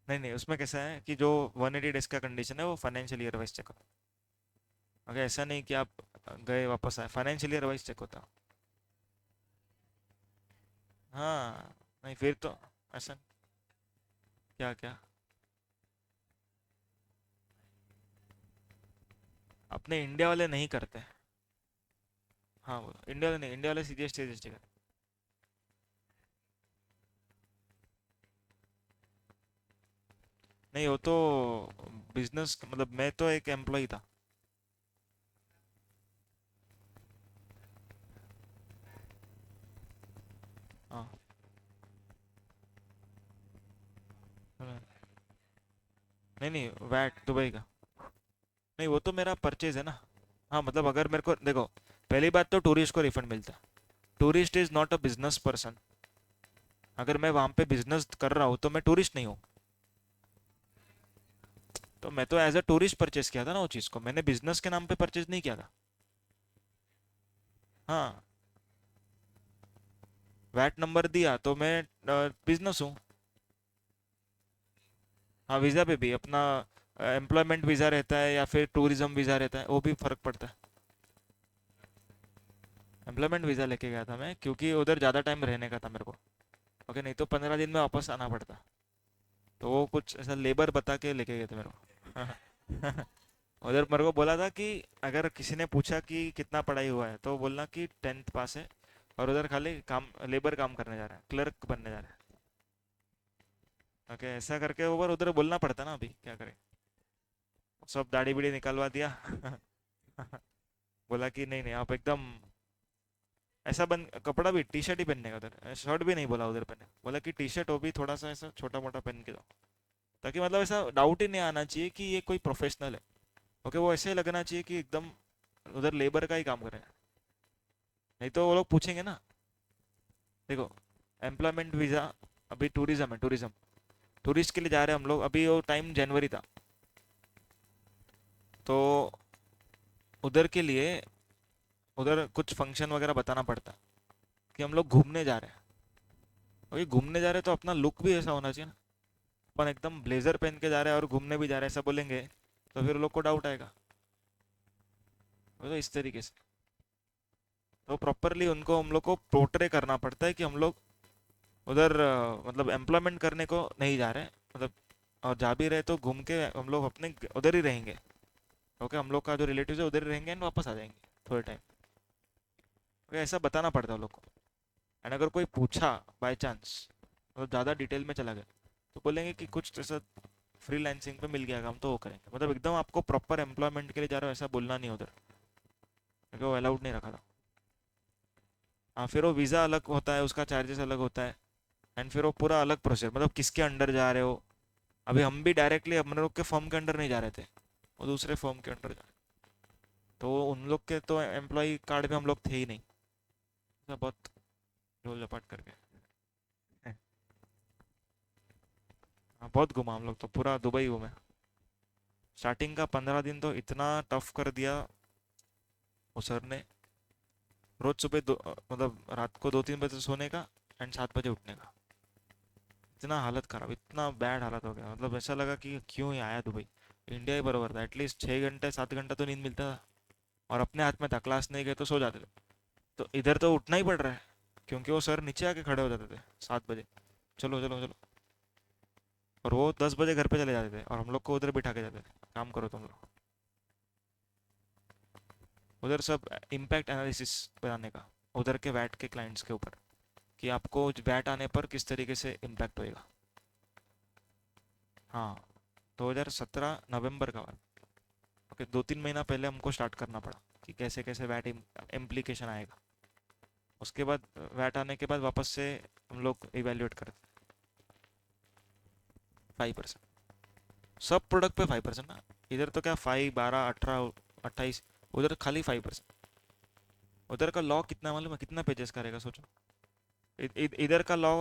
नहीं नहीं, उसमें कैसा है कि जो 180 डेज का कंडीशन है वो फाइनेंशियल ईयर वाइज चेक होता है। अगर ऐसा नहीं कि आप गए वापस आए, फाइनेंशियल ईयर वाइज चेक होता है। हाँ। नहीं फिर तो ऐसा। क्या क्या? अपने इंडिया वाले नहीं करते। हाँ बोलो, इंडिया वाले नहीं, इंडिया वाले सीजीएसटी जीएसटी करते। नहीं वो तो बिजनेस, मतलब मैं तो एक एम्प्लॉय था। हाँ। नहीं नहीं, वैट दुबई का। नहीं वो तो मेरा परचेज है ना। हाँ मतलब अगर मेरे को देखो, पहली बात तो टूरिस्ट को रिफंड मिलता है। Tourist is not a business person. अगर मैं वहाँ पे बिजनेस कर रहा हूँ तो मैं टूरिस्ट नहीं हूँ। तो मैं तो एज अ टूरिस्ट परचेज किया था ना वो चीज़ को, मैंने बिजनेस के नाम पे परचेज नहीं किया था। हाँ, वैट नंबर दिया तो मैं बिजनेस हूँ। हाँ वीज़ा पे भी अपना एम्प्लॉयमेंट वीज़ा रहता है या फिर टूरिज्म वीज़ा रहता है, वो भी फ़र्क पड़ता है। एम्प्लॉयमेंट वीज़ा लेके गया था मैं क्योंकि उधर ज़्यादा टाइम रहने का था मेरे को। ओके, नहीं तो 15 दिन में वापस आना पड़ता। तो वो कुछ ऐसा लेबर बता के लेके गए थे मेरे को। उधर मेरे को बोला था कि अगर किसी ने पूछा कि कितना पढ़ाई हुआ है तो बोलना कि 10th पास है, और उधर खाली काम लेबर काम करने जा रहा है, क्लर्क बनने जा रहा है। ओके, ऐसा करके ऊपर उधर बोलना पड़ता ना, अभी क्या करें। सब दाढ़ी बीड़ी निकलवा दिया। बोला कि नहीं नहीं आप एकदम ऐसा बन, कपड़ा भी टी शर्ट ही पहनने का उधर, शर्ट भी नहीं बोला उधर पहने, बोला कि टी शर्ट वो भी थोड़ा सा ऐसा छोटा मोटा पहन के जाओ, ताकि मतलब ऐसा डाउट ही नहीं आना चाहिए कि ये कोई प्रोफेशनल है। ओके, वो ऐसे लगना चाहिए कि एकदम उधर लेबर का ही काम कर रहे हैं। नहीं तो वो लोग पूछेंगे ना। देखो, एम्प्लॉयमेंट वीज़ा, अभी टूरिज्म है, टूरिज्म टूरिस्ट के लिए जा रहे हैं हम लोग, अभी वो टाइम जनवरी था, तो उधर के लिए उधर कुछ फंक्शन वगैरह बताना पड़ता है कि हम लोग घूमने जा रहे हैं। अभी घूमने जा रहे हैं तो अपना लुक भी ऐसा होना चाहिए ना। अपन एकदम ब्लेजर पहन के जा रहे हैं और घूमने भी जा रहे हैं ऐसा बोलेंगे तो फिर लोग को डाउट आएगा। तो इस तरीके से तो प्रॉपरली उनको हम लोग को पोर्ट्रे करना पड़ता है कि हम लोग उधर मतलब एम्प्लॉयमेंट करने को नहीं जा रहे, मतलब और जा भी रहे तो घूम के हम लोग अपने उधर ही रहेंगे। ओके, हम लोग का जो रिलेटिव है उधर ही रहेंगे एंड वापस आ जाएंगे थोड़े टाइम। ओके, ऐसा बताना पड़ता है उन लोग को। एंड अगर कोई पूछा बाय चांस, मतलब ज़्यादा डिटेल में चला गया, तो बोलेंगे कि कुछ ऐसा फ्रीलांसिंग पे मिल गया काम तो वो करेंगे, मतलब एकदम आपको प्रॉपर एम्प्लॉयमेंट के लिए जा रहे हो ऐसा बोलना नहीं उधर, क्योंकि वो अलाउड नहीं रखा था। हाँ, फिर वो वीज़ा अलग होता है, उसका चार्जेस अलग होता है। एंड फिर वो पूरा अलग प्रोसेस, मतलब किसके अंडर जा रहे हो। अभी हम भी डायरेक्टली हम लोग के फर्म के अंडर नहीं जा रहे थे, वो दूसरे फर्म के अंडर जा रहे। तो उन लोग के तो एम्प्लॉय कार्ड में हम लोग थे ही नहीं। ऐसा बहुत झोल झपाट करके हाँ, बहुत घूमा हम लोग तो, पूरा दुबई घूमे। स्टार्टिंग का 15 दिन तो इतना टफ कर दिया वो सर ने। रोज सुबह मतलब रात को 2-3 बजे सोने का एंड 7 बजे उठने का। इतना हालत खराब, इतना बैड हालत हो गया, मतलब ऐसा लगा कि क्यों ही आया दुबई। इंडिया ही बराबर था, एटलीस्ट 6 घंटे 7 घंटा तो नींद मिलता था। और अपने हाथ में था, क्लास नहीं गए तो सो जाते थे। तो इधर तो उठना ही पड़ रहा है, क्योंकि वो सर नीचे आके खड़े हो जाते थे 7 बजे। चलो चलो चलो। और वो 10 बजे घर पे चले जाते थे और हम लोग को उधर बिठा के जाते थे, काम करो तुम लोग। उधर सब इम्पैक्ट एनालिसिस बनाने का, उधर के वैट के क्लाइंट्स के ऊपर, कि आपको वैट आने पर किस तरीके से इम्पैक्ट होएगा। हाँ, 2017 नवंबर का बात। ओके, 2-3 महीना पहले हमको स्टार्ट करना पड़ा कि कैसे कैसे वैट इम्प्लीकेशन आएगा। उसके बाद वैट आने के बाद वापस से हम लोग इवेल्युएट करते। 5%। सब प्रोडक्ट पे 5% ना। इधर तो क्या 5, 12, 18, 28, उधर खाली 5%। उधर का लॉ कितना मालूम है, कितना पेजेस का रहेगा सोचो। इधर का लॉ,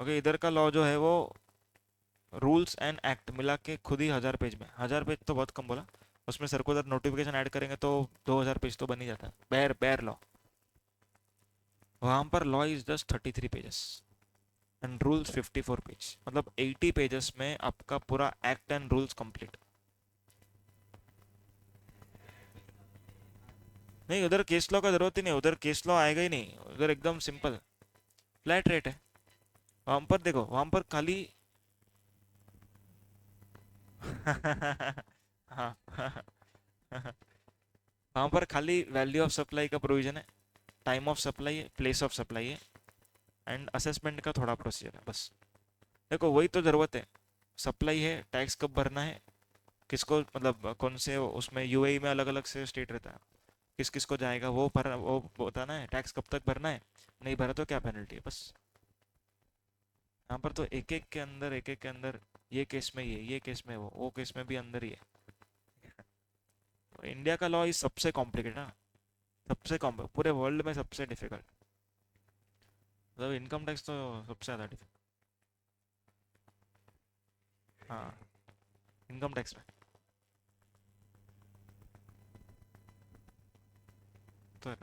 ओके, इधर का लॉ जो है वो रूल्स एंड एक्ट मिला के खुद ही 1000 पेज में, 1000 पेज तो बहुत कम बोला। उसमें सर्कुलर नोटिफिकेशन ऐड करेंगे तो 2000 पेज तो बन ही जाता है, बेर बेर लॉ। वहाँ पर law is just 33 pages and rules 54 page, मतलब 80 पेजेस में आपका पूरा एक्ट एंड रूल्स कंप्लीट। नहीं, उधर केस लॉ का जरूरत ही नहीं, उधर केस लॉ आएगा ही नहीं, उधर एकदम सिंपल फ्लैट रेट है। वहां पर देखो, वहां पर खाली हाँ वहां पर खाली वैल्यू ऑफ सप्लाई का प्रोविजन है, टाइम ऑफ सप्लाई है, प्लेस ऑफ सप्लाई है, एंड असेसमेंट का थोड़ा प्रोसीजर है बस। देखो वही तो ज़रूरत है। सप्लाई है, टैक्स कब भरना है, किसको, मतलब कौन से उसमें यूएई में अलग अलग से स्टेट रहता है, किस किस को जाएगा वो भर, वो बताना है, टैक्स कब तक भरना है, नहीं भरा तो क्या पेनल्टी है, बस। यहाँ पर तो एक एक के अंदर, एक एक के अंदर, ये केस में ये केस में वो केस में भी अंदर ही है। तो इंडिया का लॉ इज सबसे कॉम्प्लिकेटेड ना, सबसे कॉम्प्लिकेट पूरे वर्ल्ड में सबसे डिफिकल्ट। मतलब इनकम टैक्स तो सबसे ज़्यादा डिफिकल्ट। हाँ, इनकम टैक्स में तो है।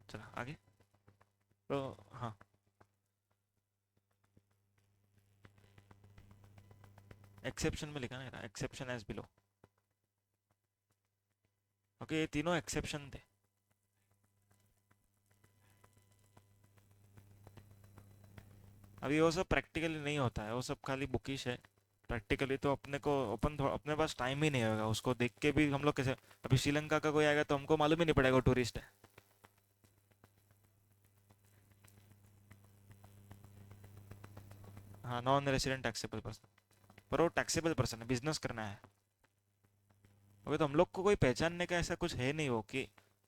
चलो आगे। तो हाँ, एक्सेप्शन में लिखा ना, एक्सेप्शन एज बिलो। ओके, ये तीनों एक्सेप्शन थे। अभी वो सब प्रैक्टिकली नहीं होता है, वो सब खाली बुकिश है। प्रैक्टिकली तो अपने को अपने पास टाइम ही नहीं होगा उसको देख के भी हम लोग कैसे। अभी श्रीलंका का कोई आएगा तो हमको मालूम ही नहीं पड़ेगा वो टूरिस्ट है। हाँ, नॉन रेसिडेंट टैक्सेबल पर्सन, पर वो टैक्सेबल पर्सन है, बिजनेस करना है। ओके, तो हम लोग को कोई पहचानने का ऐसा कुछ है नहीं, वो कि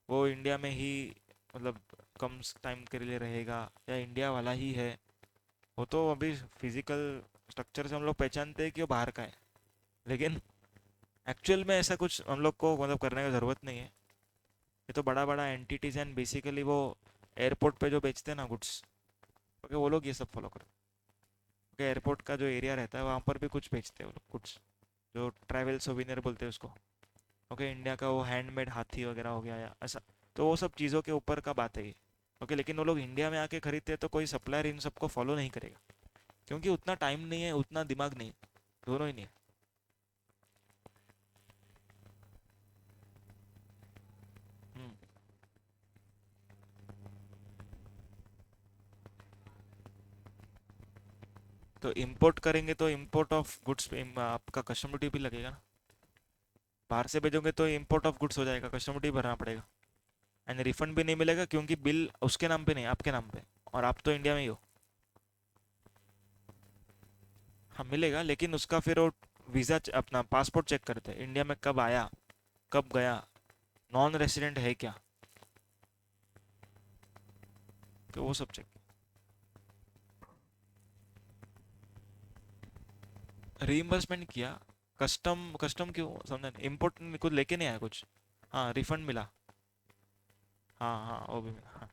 वो इंडिया में ही, मतलब कम टाइम के लिए रहेगा या इंडिया वाला ही है। वो तो अभी फिजिकल स्ट्रक्चर से हम लोग पहचानते हैं कि वो बाहर का है, लेकिन एक्चुअल में ऐसा कुछ हम लोग को मतलब करने का ज़रूरत नहीं है। ये तो बड़ा बड़ा एंटिटीज एंड बेसिकली वो एयरपोर्ट पे जो बेचते हैं ना गुड्स, ओके, वो लोग ये सब फॉलो करते हैं। ओके, एयरपोर्ट का जो एरिया रहता है वहाँ पर भी कुछ बेचते हैं वो लोग गुड्स, जो ट्रैवल सोविनियर बोलते हैं उसको। ओके, इंडिया का वो हैंडमेड हाथी वगैरह हो गया या ऐसा, तो वो सब चीज़ों के ऊपर का बात है ये। ओके, लेकिन वो लोग इंडिया में आके खरीदते हैं तो कोई सप्लायर इन सबको फॉलो नहीं करेगा, क्योंकि उतना टाइम नहीं है, उतना दिमाग नहीं है, दोनों ही नहीं है। हम्म, तो इंपोर्ट करेंगे तो इंपोर्ट ऑफ गुड्स पे आपका कस्टम ड्यूटी भी लगेगा ना। बाहर से भेजोगे तो इंपोर्ट ऑफ गुड्स हो जाएगा, कस्टम ड्यूटी भरना पड़ेगा। एंड रिफंड भी नहीं मिलेगा क्योंकि बिल उसके नाम पे नहीं, आपके नाम पे, और आप तो इंडिया में ही हो। हाँ मिलेगा, लेकिन उसका फिर वो वीज़ा अपना पासपोर्ट चेक करते हैं, इंडिया में कब आया, कब गया, नॉन रेसिडेंट है क्या, तो वो सब चेक। रीइंबर्समेंट किया। कस्टम कस्टम क्यों, समझा नहीं, इम्पोर्ट कुछ लेके नहीं आया कुछ। हाँ, रिफंड मिला। हाँ हाँ, वो भी मिला हाँ।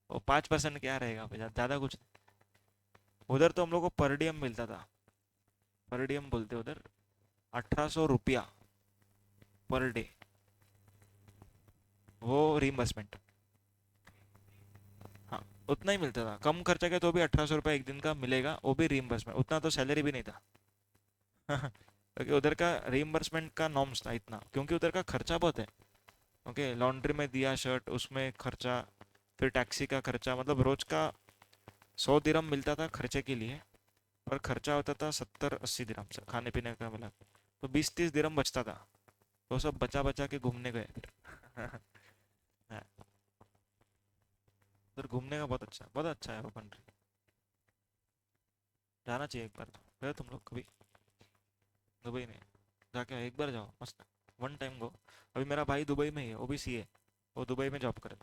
वो 5% क्या रहेगा, ज़्यादा कुछ नहीं। उधर तो हम लोग को पर डीएम मिलता था, पर डीएम बोलते उधर, 1800 रुपया पर डे, वो रिम्बर्समेंट। हाँ, उतना ही मिलता था, कम खर्चा किया तो भी 1800 रुपया एक दिन का मिलेगा, वो भी रिम्बर्समेंट, उतना तो सैलरी भी नहीं था। क्योंकि उधर का रिम्बर्समेंट का नॉर्म्स था इतना, क्योंकि उधर का खर्चा बहुत है। ओके, लॉन्ड्री में दिया शर्ट, उसमें खर्चा, फिर टैक्सी का खर्चा, मतलब रोज का 100 दिरहम मिलता था खर्चे के लिए, पर खर्चा होता था 70-80 दिरहम से खाने पीने का मिला के। तो 20-30 दिरहम बचता था, तो सब बचा बचा के घूमने गए फिर। हाँ, उधर घूमने का बहुत अच्छा है वो कंट्री। जाना चाहिए एक बार तो, गए तुम लोग कभी दुबई नहीं? जाके एक बार जाओ, मस्त। One time go. अभी मेरा भाई दुबई में ही है, वो भी सीए, वो दुबई में जॉब करे।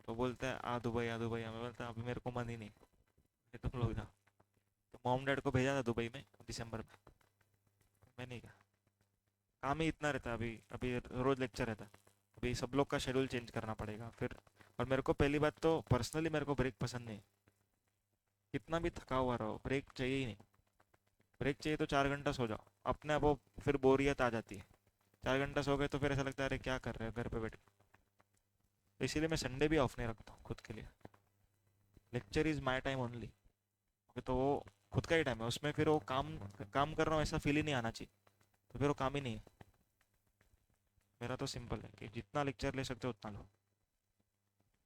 तो बोलता है आ दुबई, आ दुबई, मैं बोलता अभी मेरे को मन ही नहीं, ये तुम लोग जाओ। तो मॉम डैड को भेजा था दुबई में दिसंबर में, मैं नहीं गया, काम ही इतना रहता है। अभी अभी रोज लेक्चर रहता है, अभी सब लोग का शेड्यूल चेंज करना पड़ेगा फिर। और मेरे को पहली बात तो पर्सनली मेरे को ब्रेक पसंद नहीं। कितना भी थका हुआ रहो, ब्रेक चाहिए ही नहीं। ब्रेक चाहिए तो 4 घंटा सो जाओ, अपने आप वो फिर बोरियत आ जाती है। 4 घंटा सो गए तो फिर ऐसा लगता है अरे क्या कर रहे हो घर पे बैठ के। तो इसीलिए मैं संडे भी ऑफ नहीं रखता हूँ खुद के लिए। Lecture is my time only. तो वो खुद का ही टाइम है, उसमें फिर वो काम काम कर रहा हूँ ऐसा फील ही नहीं आना चाहिए, तो फिर वो काम ही नहीं है। मेरा तो सिंपल है कि जितना लेक्चर ले सकते हो उतना लो।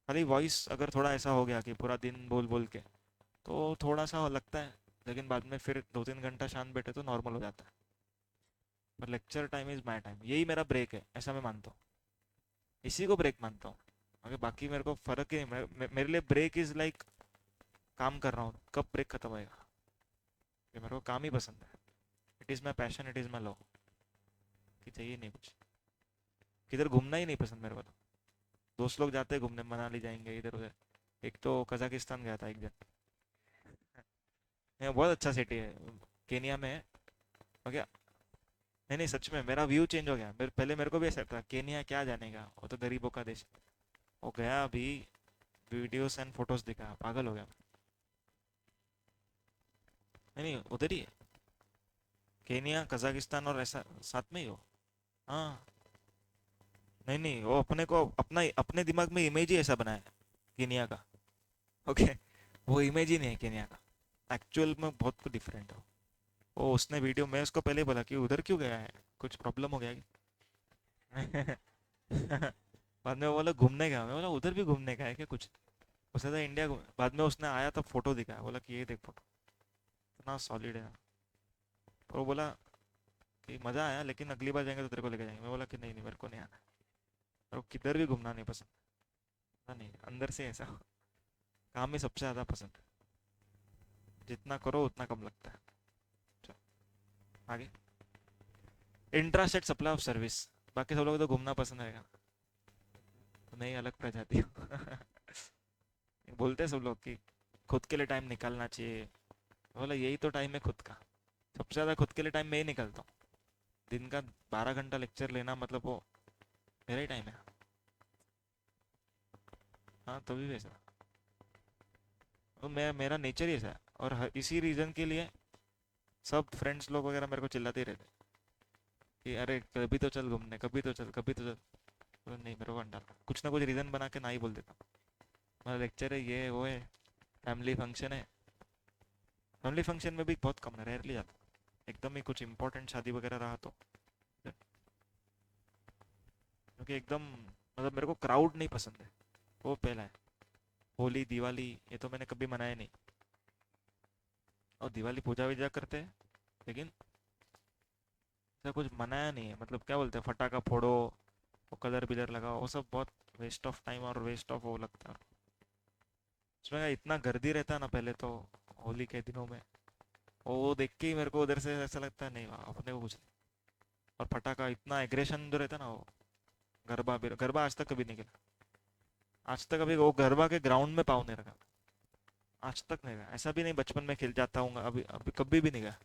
खाली वॉइस अगर थोड़ा ऐसा हो गया कि पूरा दिन बोल बोल के, तो थोड़ा सा लगता है, लेकिन बाद में फिर 2-3 घंटा शांत बैठे तो नॉर्मल हो जाता है। पर lecture time is my time, यही मेरा ब्रेक है, ऐसा मैं मानता हूँ। इसी को ब्रेक मानता हूँ। अगर बाकी मेरे को फर्क ही नहीं, मेरे लिए ब्रेक इज लाइक काम कर रहा हूँ, कब ब्रेक खत्म होएगा। ये मेरे को काम ही पसंद है, it is my passion, it is my love, कि चाहिए नहीं कुछ। किधर घूमना ही नहीं पसंद मेरे को तो। दोस्त लोग जाते हैं घूमने, मनाली जाएंगे इधर उधर। एक तो कजाकिस्तान गया था एक दिन, ये बहुत अच्छा सिटी है, केनिया में है। ओके, नहीं नहीं सच में मेरा व्यू चेंज हो गया। पहले मेरे को भी ऐसा था केनिया क्या जाने का, वो तो गरीबों का देश है। वो गया अभी, वीडियोस एंड फोटोज दिखा, पागल हो गया। नहीं नहीं उधर ही है, केनिया कजाकिस्तान और ऐसा साथ में ही हो। हाँ, नहीं नहीं वो अपने को अपना अपने दिमाग में इमेज ही ऐसा बनाया है केनिया का। ओके, वो इमेज ही नहीं है केनिया का, एक्चुअल में बहुत कुछ डिफरेंट है। वो उसने वीडियो, मैं उसको पहले ही बोला कि उधर क्यों गया है, कुछ प्रॉब्लम हो गया क्या? बाद में वो बोला घूमने गया, मैं बोला उधर भी घूमने का है क्या कुछ? उसने था इंडिया बाद में उसने आया तो फोटो दिखाया, बोला कि ये देख फोटो, इतना सॉलिड है। और वो बोला कि मज़ा आया लेकिन अगली बार जाएंगे तो तेरे को लेके जाएंगे। मैं बोला कि नहीं नहीं मेरे को नहीं आना, मेरे को किधर भी घूमना नहीं पसंद। पता नहीं अंदर से ऐसा, काम ही सबसे ज़्यादा पसंद है, जितना करो उतना कम लगता है। चलो आगे, इंट्रास्टेट सप्लाई ऑफ सर्विस। बाकी सब लोग तो घूमना पसंद रहेगा, तो नहीं अलग प्रजाति हो। बोलते हैं सब लोग कि खुद के लिए टाइम निकालना चाहिए। बोला यही तो टाइम है खुद का, सबसे ज़्यादा खुद के लिए टाइम मैं ही निकालता हूँ। दिन का 12 घंटा लेक्चर लेना मतलब वो मेरा ही टाइम है। हाँ तो भी वैसा, वो मेरा नेचर ही ऐसा है। और इसी रीज़न के लिए सब फ्रेंड्स लोग वगैरह मेरे को चिल्लाते ही रहते कि अरे कभी तो चल घूमने, कभी तो चल, कभी तो चल। तो नहीं, मेरे को अंडा कुछ ना कुछ रीज़न बना के ना ही बोल देता। मेरा लेक्चर है, ये है वो है, फैमिली फंक्शन है। फैमिली फंक्शन में भी बहुत कम है, रेयरली जाता, एकदम ही कुछ इंपॉर्टेंट शादी वगैरह रहा तो। क्योंकि एकदम मतलब मेरे को क्राउड नहीं पसंद है, वो पहला है। होली दिवाली ये तो मैंने कभी मनाया नहीं, और दिवाली पूजा वूजा करते हैं, लेकिन ऐसा कुछ मनाया नहीं है। मतलब क्या बोलते हैं, फटाका फोड़ो, वो कलर बिलर लगाओ, वो सब बहुत वेस्ट ऑफ टाइम और वेस्ट ऑफ वो लगता है। उसमें क्या इतना गर्दी रहता है ना पहले तो, होली के दिनों में, वो देख के ही मेरे को उधर से ऐसा लगता है नहीं वाह, अपने को कुछ नहीं। और फटाका इतना एग्रेशन जो रहता है ना वो, गरबा भी, गरबा आज तक कभी नहीं खेला। आज तक अभी वो गरबा के ग्राउंड में पाँव नहीं रखा, आज तक नहीं गया। ऐसा भी नहीं बचपन में खेल जाता हूँ, अभी अभी कभी भी नहीं गया,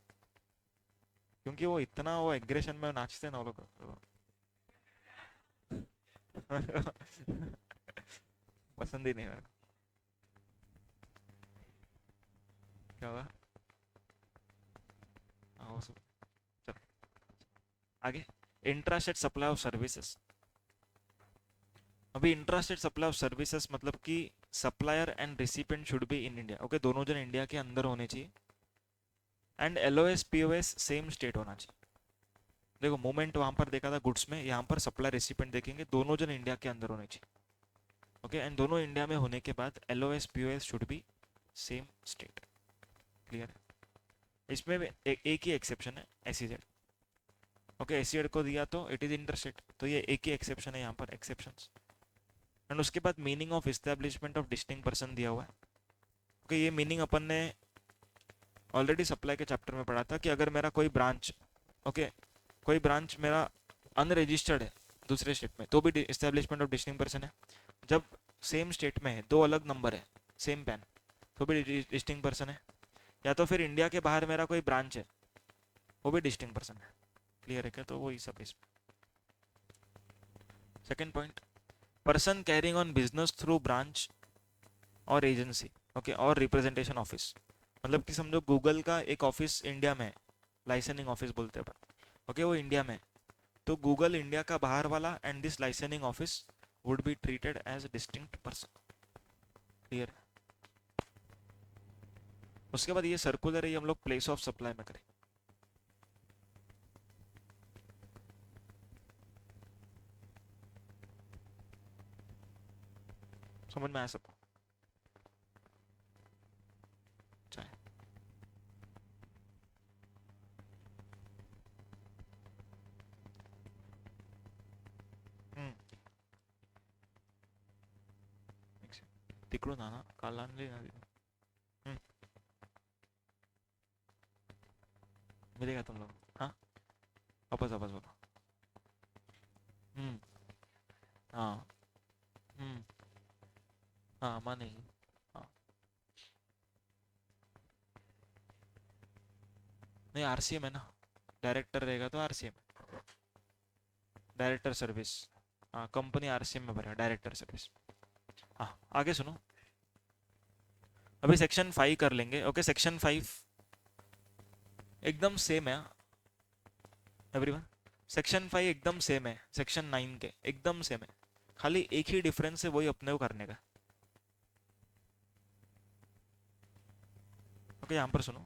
क्योंकि वो इतना वो एग्रेशन में नाचते ना वो लोग। पसंद ही नहीं मेरे क्या हुआ? हाँ, वो सब। चल आगे। Intrastate supply of services. अभी इंट्रास्टेट सप्लाई ऑफ सर्विसेज मतलब कि supplier and recipient should be in India. Okay, दोनों जन इंडिया के अंदर होने चाहिए and LOS POS same state होना चाहिए। देखो मूवमेंट वहां पर देखा था गुड्स में, यहाँ पर सप्लाई रिसिपेंट देखेंगे, दोनों जन इंडिया के अंदर होने चाहिए। ओके, एंड दोनों इंडिया में होने के बाद LOS POS should B same state. Clear है? इसमें भी एक ही एक्सेप्शन है, एसईजेड। ओके, एसईजेड को दिया तो इट इज इंटरस्टेट, तो ये एक ही एक्सेप्शन है यहाँ पर, एक्सेप्शंस। एंड उसके बाद meaning of establishment of distinct person दिया हुआ है। ओके, ये मीनिंग अपन ने ऑलरेडी सप्लाई के चैप्टर में पढ़ा था कि अगर मेरा कोई ब्रांच, ओके, कोई ब्रांच मेरा अनरजिस्टर्ड है दूसरे स्टेट में, तो भी एस्टेब्लिशमेंट ऑफ डिस्टिंक्ट पर्सन है। जब सेम स्टेट में है, दो अलग नंबर है, सेम पैन, तो भी डिस्टिंक्ट पर्सन है। या तो फिर इंडिया के बाहर मेरा कोई ब्रांच है, वो भी डिस्टिंक्ट पर्सन है। क्लियर है क्या? तो वही सब इसमें। Second point, person carrying on business through branch और एजेंसी, ओके, और रिप्रेजेंटेशन ऑफिस। मतलब कि समझो गूगल का एक ऑफिस इंडिया में है, लाइसेंसिंग ऑफिस बोलते हैं अपन। ओके, वो इंडिया में है, तो गूगल इंडिया का बाहर वाला and this licensing office would be treated as distinct person. Clear? उसके बाद ये सर्कुलर है, ये हम लोग प्लेस ऑफ सप्लाई में करें। समझ में आया सबको? चाहे तिकडून आणा, काल आणले ना. मिलेगा तुम लोग? हाँ, वापस वापस बोलो. हम्म. हाँ. हम्म. हाँ माने. हाँ. नहीं, आरसीएम है ना, डायरेक्टर रहेगा तो आरसीएम, डायरेक्टर सर्विस. हाँ, कंपनी आरसीएम में भरेगा डायरेक्टर सर्विस. हाँ, आगे सुनो. अभी सेक्शन 5 कर लेंगे. ओके, सेक्शन 5 एकदम सेम है एवरीवन. सेक्शन 5 एकदम सेम है सेक्शन 9 के, एकदम सेम है. खाली एक ही डिफरेंस है, वही अपने को करने का. ओके, यहाँ पर सुनो.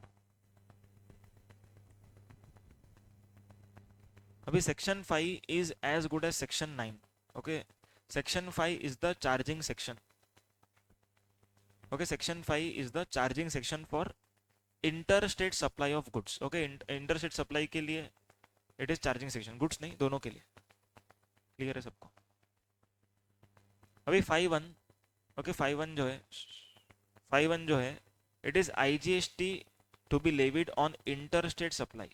अभी section 5 is as good as section 9. Okay, section 5 is the charging section. Okay, section 5 is the charging section for inter state supply of goods. Okay, inter state supply के लिए it is charging section, goods नहीं, दोनों के लिए. क्लियर है सबको? अभी 5(1). ओके, 5(1) जो है, 5(1) जो है, it is IGST to be levied on inter state supply.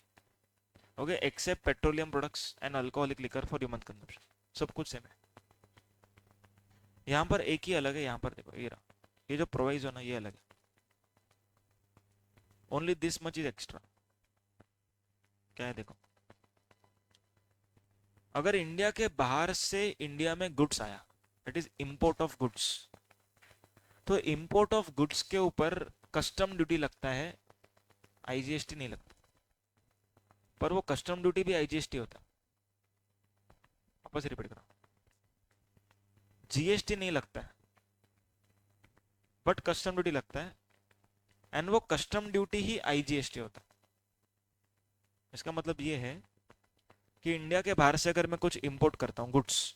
Okay, except petroleum products and alcoholic liquor for human consumption. सब कुछ सेम है. यहाँ पर एक ही अलग है, यहाँ पर देखो ये रहा, ये जो प्रोवाइजो ना, ये अलग है. Only this much is extra. क्या है देखो, अगर इंडिया के बाहर से इंडिया में गुड्स आया, it is import of goods, तो इंपोर्ट ऑफ गुड्स के ऊपर कस्टम ड्यूटी लगता है, आईजीएसटी नहीं लगता. पर वो कस्टम ड्यूटी भी आईजीएसटी होता है. वापस रिपीट करो, जीएसटी नहीं लगता है बट कस्टम ड्यूटी लगता है, एंड वो कस्टम ड्यूटी ही आईजीएसटी होता है. इसका मतलब ये है कि इंडिया के बाहर से अगर मैं कुछ इंपोर्ट करता हूँ गुड्स,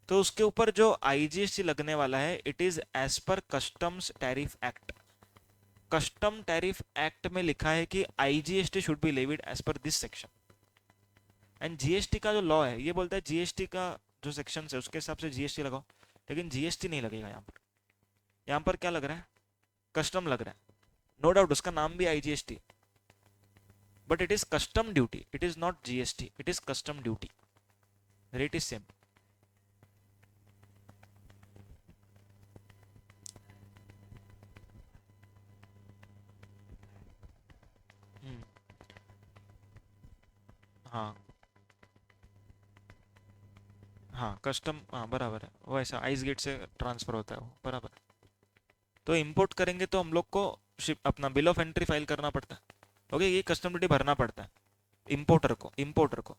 तो उसके ऊपर जो आईजीएसटी लगने वाला है, it is as per customs tariff act. Custom tariff act में लिखा है कि IGST should be levied as per this section. And GST का जो लॉ है, ये बोलता है जीएसटी का जो सेक्शन है उसके हिसाब से जीएसटी लगाओ, लेकिन जीएसटी नहीं लगेगा यहाँ पर. यहाँ पर क्या लग रहा है? कस्टम लग रहा है. नो डाउट उसका नाम भी IGST, but it is custom duty, it is not GST, it is custom duty. Rate is same. हाँ. हाँ, कस्टम, हाँ बराबर है, वो ऐसा आइस गेट से ट्रांसफर होता है वो, बराबर. तो इंपोर्ट करेंगे तो हम लोग को शिप अपना बिल ऑफ एंट्री फाइल करना पड़ता है। ओके, ये कस्टम ड्यूटी भरना पड़ता है इम्पोर्टर को।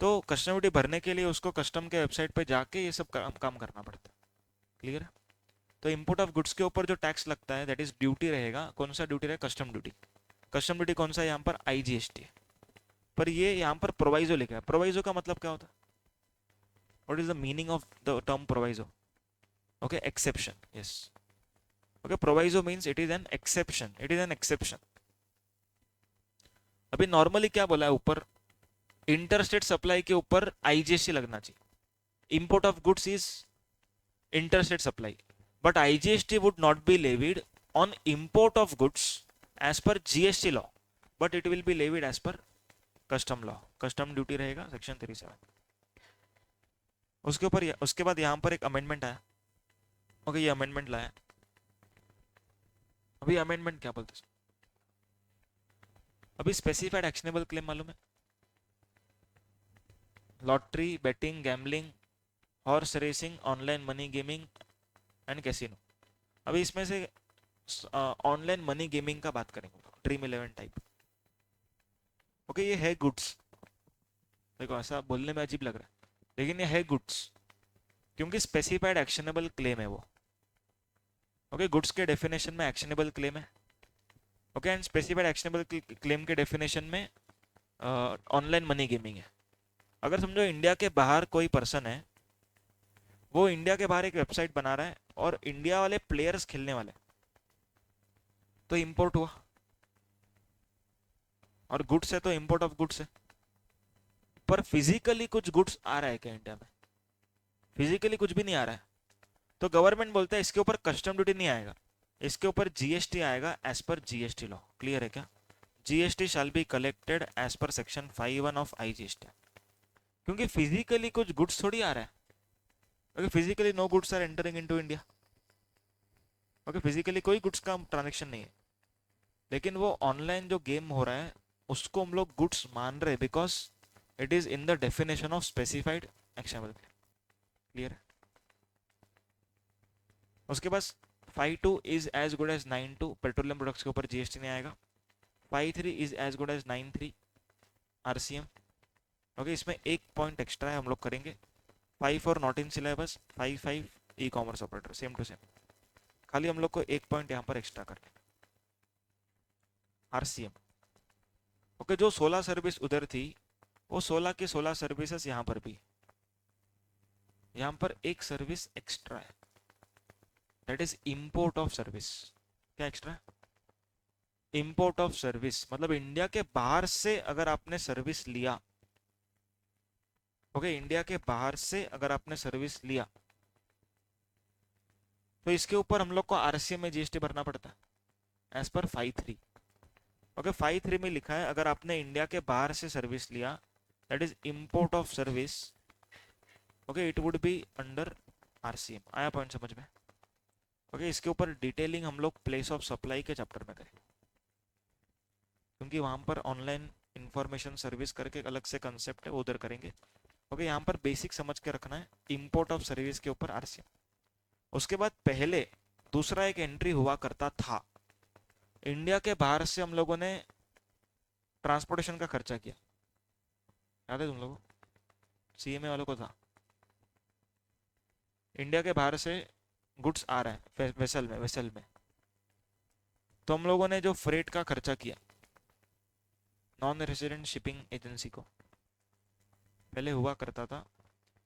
तो कस्टम ड्यूटी भरने के लिए उसको कस्टम के वेबसाइट पे जाके ये सब काम करना पड़ता है। क्लियर है? तो इम्पोर्ट ऑफ गुड्स के ऊपर जो टैक्स लगता है दैट इज ड्यूटी रहेगा। कौन सा ड्यूटी रहेगा? Custom duty. कस्टम ड्यूटी कौन सा है यहाँ पर? IGST है। पर ये यहाँ पर प्रोवाइजो लिखा है। प्रोवाइजो का मतलब क्या होता है? What is the meaning of the term proviso? Okay, exception. Yes, okay, proviso means it is an exception, it is an exception. अभी नॉर्मली क्या बोला है ऊपर? इंटरस्टेट सप्लाई के ऊपर IGST लगना चाहिए। Import of goods is interstate supply, but IGST would not be levied on import of goods as per GST law, but it will be levied as per custom law. custom duty रहेगा सेक्शन 37। उसके बाद यहाँ पर एक अमेंडमेंट आया। ओके, ये अमेंडमेंट लाया। अभी अमेंडमेंट क्या बोलते हैं? अभी स्पेसिफाइड एक्शनेबल क्लेम मालूम है? Lottery, betting, gambling, horse racing, online money gaming and casino. अभी इसमें से ऑनलाइन मनी गेमिंग का बात करेंगे, ड्रीम 11 टाइप। ओके, ये है गुड्स। देखो, ऐसा बोलने में अजीब लग रहा है, लेकिन ये है गुड्स क्योंकि स्पेसिफाइड एक्शनेबल क्लेम है वो। ओके, गुड्स के डेफिनेशन में एक्शनेबल क्लेम है। Okay, and specified actionable claim के डेफिनेशन में ऑनलाइन मनी गेमिंग है। अगर समझो इंडिया के बाहर कोई पर्सन है, वो इंडिया के बाहर एक वेबसाइट बना रहा है और इंडिया वाले प्लेयर्स खेलने वाले, तो इंपोर्ट हुआ। और गुड्स है तो इंपोर्ट ऑफ गुड्स है। पर फिजिकली कुछ गुड्स आ रहा है क्या इंडिया में? फिजिकली कुछ भी नहीं आ रहा है। तो गवर्नमेंट बोलता है इसके ऊपर कस्टम ड्यूटी नहीं आएगा, इसके ऊपर GST आएगा as per GST law. Clear है क्या? GST shall be collected as per section 5(1) of IGST। क्योंकि फिजिकली कुछ गुड्स थोड़ी आ रहा है। Okay, physically no goods are entering into India. Okay, physically कोई गुड्स का ट्रांजेक्शन नहीं है, लेकिन वो ऑनलाइन जो गेम हो रहा है उसको हम लोग गुड्स मान रहे because it is in the definition of specified actionable. Clear है? उसके बाद 5(2) is as good as 9(2), petroleum products के ऊपर GST नहीं आएगा। 5(3) is as good as 9(3), RCM। Okay, इसमें एक पॉइंट एक्स्ट्रा है, हम लोग करेंगे। 5(4) not in syllabus, 5(5) e commerce operator, same to same. खाली हम लोग को एक पॉइंट यहाँ पर एक्स्ट्रा करना, RCM। ओके, जो 16 सर्विस उधर थी वो 16 की 16 सर्विसेज यहाँ पर भी। यहाँ पर एक सर्विस एक्स्ट्रा है, that is import of service. क्या एक्स्ट्रा है? इंपोर्ट ऑफ सर्विस मतलब इंडिया के बाहर से अगर आपने सर्विस लिया, ओके, इंडिया के बाहर से अगर आपने सर्विस लिया तो इसके ऊपर हम लोग को RCM में GST भरना पड़ता है एज पर 5(3). ओके, 5(3) में लिखा है अगर आपने इंडिया के बाहर से सर्विस लिया that is import of service, okay, it would be under RCM। आया पॉइंट समझ में? ओके, इसके ऊपर डिटेलिंग हम लोग प्लेस ऑफ सप्लाई के चैप्टर में करें, क्योंकि वहां पर ऑनलाइन इंफॉर्मेशन सर्विस करके अलग से कंसेप्ट है, वो उधर करेंगे। ओके, यहाँ पर बेसिक समझ के रखना है, इंपोर्ट ऑफ सर्विस के ऊपर RCM। उसके बाद पहले दूसरा एक एंट्री हुआ करता था, इंडिया के बाहर से हम लोगों ने ट्रांसपोर्टेशन का खर्चा किया। याद है तुम लोगों? CMA वालों को था, इंडिया के बाहर से गुड्स आ रहा है वेसल में, तो हम लोगों ने जो फ्रेट का खर्चा किया नॉन रेजिडेंट शिपिंग एजेंसी को, पहले हुआ करता था,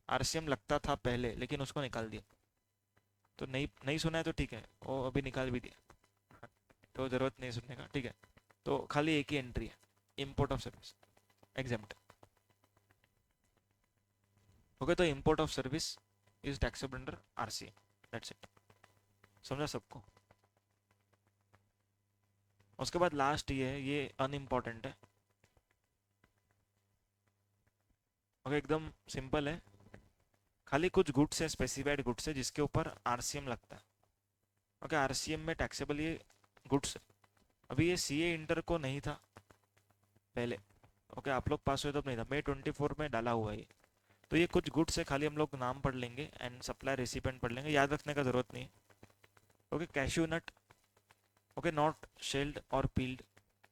RCM लगता था पहले, लेकिन उसको निकाल दिया। तो नहीं सुना है तो ठीक है, वो अभी निकाल भी दिया तो जरूरत नहीं सुनने का, ठीक है। तो खाली एक ही एंट्री है, import of service exempt. Okay, तो import of service is taxable under RCM, that's it. समझा सबको? उसके बाद लास्ट ये है, ये अनइम्पॉर्टेंट है। ओके, एकदम सिंपल है, खाली कुछ गुड्स है, स्पेसिफाइड गुड्स है जिसके ऊपर RCM लगता है। ओके, RCM में टैक्सेबल ये गुड्स है। अभी ये CA इंटर को नहीं था पहले। ओके, आप लोग पास हुए तब नहीं था, May 24 में डाला हुआ है ये। तो ये कुछ गुड्स है, खाली हम लोग नाम पढ़ लेंगे एंड सप्लाई रेसिपिएंट पढ़ लेंगे, याद रखने का जरूरत नहीं है। Okay, cashew nut, okay, not shelled और पील्ड,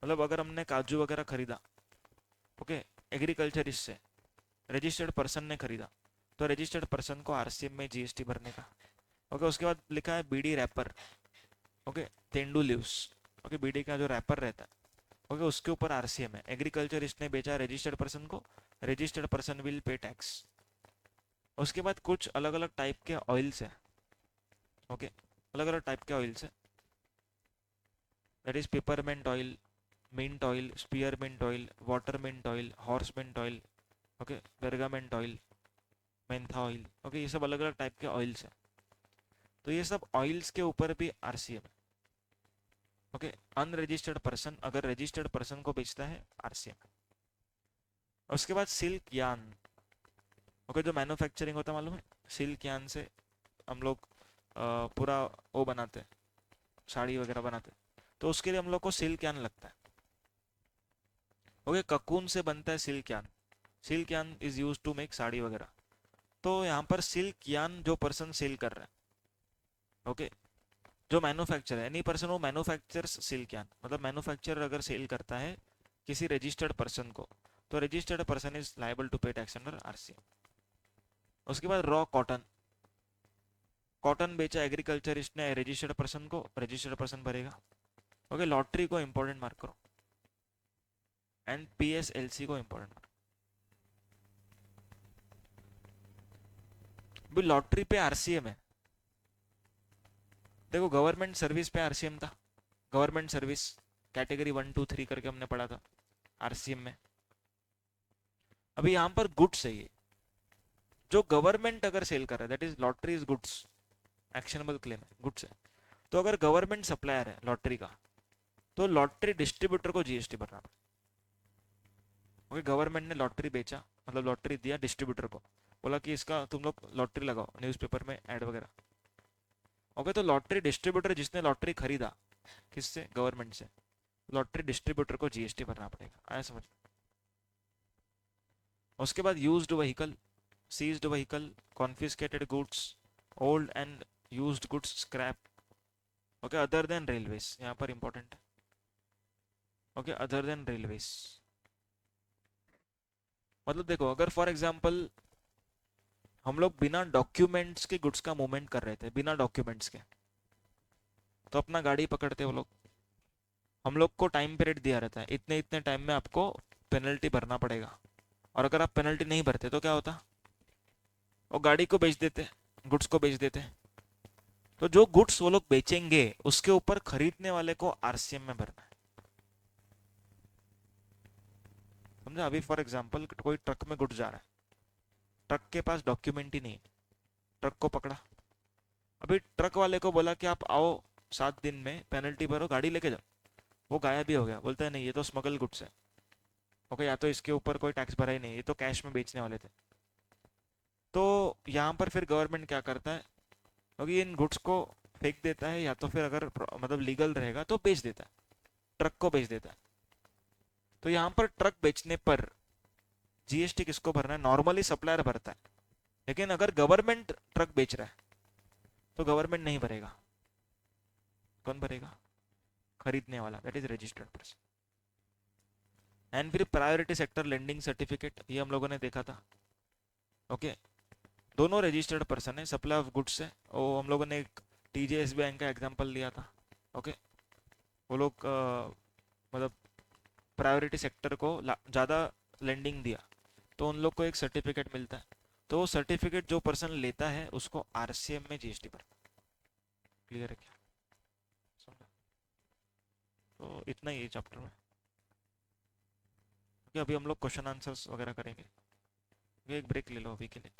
मतलब अगर हमने काजू वगैरह खरीदा, ओके, एग्रीकल्चरिस्ट से, रजिस्टर्ड पर्सन ने खरीदा, तो रजिस्टर्ड पर्सन को आरसीएम में जीएसटी भरने का। ओके, उसके बाद लिखा है bidi wrapper, okay, tendu leaves, okay, bidi का जो रैपर रहता है, ओके, उसके ऊपर आरसीएम है। एग्रीकल्चरिस्ट ने बेचा रजिस्टर्ड पर्सन को, registered person will pay tax. उसके बाद कुछ अलग अलग टाइप के ऑयल्स है, ओके, अलग अलग टाइप के ऑयल्स है, that is peppermint oil, mint oil, spearmint oil, water mint oil, horse mint oil, okay, bergamot oil, mentha oil, okay, ये सब अलग अलग टाइप के ऑयल्स है। तो ये सब ऑयल्स के ऊपर भी आरसीएम है। ओके, अनरजिस्टर्ड पर्सन अगर रजिस्टर्ड पर्सन को बेचता है, आरसीएम। उसके बाद सिल्क यान, ओके, जो मैन्युफैक्चरिंग होता है मालूम है, सिल्क यान से हम लोग पूरा वो बनाते हैं, साड़ी वगैरह बनाते हैं, तो उसके लिए हम लोग को सिल्क यान लगता है। ओके, ककून से बनता है silk yarn, silk yarn is use to make sari वगैरह। तो यहाँ पर सिल्क यान जो पर्सन सेल कर रहा है, ओके, जो मैन्युफैक्चर है, एनी पर्सन वो मैन्युफैक्चर्स सिल्क यान, मतलब मैन्युफैक्चरर अगर सेल करता है किसी रजिस्टर्ड पर्सन को, तो registered person is liable to pay tax under RCM. उसके बाद रॉ कॉटन, कॉटन बेचा एग्रीकल्चरिस्ट ने रजिस्टर्ड पर्सन को, रजिस्टर्ड पर्सन भरेगा। ओके, लॉटरी को इंपॉर्टेंट मार्क करो, एंड पीएसएलसी को इंपॉर्टेंट मार्क। भी लॉटरी पे आरसीएम है, देखो गवर्नमेंट सर्विस पे आरसीएम था, गवर्नमेंट सर्विस कैटेगरी 1 2 3 करके हमने पढ़ा था आरसीएम में। अभी यहाँ पर गुड्स है, ये जो गवर्नमेंट अगर सेल कर रहा है, that is lottery is goods, actionable claim है, गुड्स है। तो अगर गवर्नमेंट सप्लायर है लॉटरी का, तो लॉटरी डिस्ट्रीब्यूटर को जीएसटी भरना पड़ेगा। ओके, गवर्नमेंट ने लॉटरी बेचा, मतलब लॉटरी दिया डिस्ट्रीब्यूटर को, बोला कि इसका तुम लोग लॉटरी लगाओ न्यूज़पेपर में ऐड वगैरह। ओके, तो लॉटरी डिस्ट्रीब्यूटर जिसने लॉटरी खरीदा किससे, गवर्नमेंट से, लॉटरी डिस्ट्रीब्यूटर को जीएसटी भरना पड़ेगा, आया समझ। उसके बाद used vehicle, seized vehicle, confiscated goods, old and used goods, scrap. Okay, other than railways यहाँ पर इंपॉर्टेंट है। ओके, अदर देन रेलवेज मतलब देखो, अगर फॉर एग्जांपल हम लोग बिना डॉक्यूमेंट्स के गुड्स का मूवमेंट कर रहे थे, बिना डॉक्यूमेंट्स के, तो अपना गाड़ी पकड़ते वो लोग, हम लोग को टाइम पीरियड दिया रहता है, इतने इतने टाइम में आपको पेनल्टी भरना पड़ेगा, और अगर आप पेनल्टी नहीं भरते तो क्या होता, वो गाड़ी को बेच देते, गुड्स को बेच देते। तो जो गुड्स वो लोग बेचेंगे उसके ऊपर खरीदने वाले को आरसीएम में भरना है, समझा। अभी फॉर एग्जांपल कोई ट्रक में गुड्स जा रहा है, ट्रक के पास डॉक्यूमेंट ही नहीं है, ट्रक को पकड़ा, अभी ट्रक वाले को बोला कि आप आओ 7 दिन में पेनल्टी भरो, गाड़ी लेके जाओ, वो गायब भी हो गया, बोलता है नहीं ये तो स्मगल गुड्स है। ओके, या तो इसके ऊपर कोई टैक्स भरा ही नहीं, ये तो कैश में बेचने वाले थे। तो यहाँ पर फिर गवर्नमेंट क्या करता है, क्योंकि इन गुड्स को फेंक देता है, या तो फिर अगर मतलब लीगल रहेगा तो बेच देता है, ट्रक को बेच देता है। तो यहाँ पर ट्रक बेचने पर जीएसटी किसको भरना है, नॉर्मली सप्लायर भरता है, लेकिन अगर गवर्नमेंट ट्रक बेच रहा है तो गवर्नमेंट नहीं भरेगा, कौन भरेगा, खरीदने वाला, that is registered person. And फिर प्रायोरिटी सेक्टर लेंडिंग सर्टिफिकेट, ये हम लोगों ने देखा था। ओके, दोनों रजिस्टर्ड पर्सन है, सप्लाई ऑफ गुड्स है, वो हम लोगों ने एक टीजेएस बैंक का एग्जांपल लिया था। ओके, वो लोग मतलब प्रायोरिटी सेक्टर को ज़्यादा लेंडिंग दिया, तो उन लोग को एक सर्टिफिकेट मिलता है, तो वो सर्टिफिकेट जो पर्सन लेता है उसको आरसीएम में जीएसटी पर। क्लियर है क्या, समझा। तो इतना ही चैप्टर में, क्योंकि अभी हम लोग क्वेश्चन आंसर्स वगैरह करेंगे। एक ब्रेक ले लो अभी के लिए।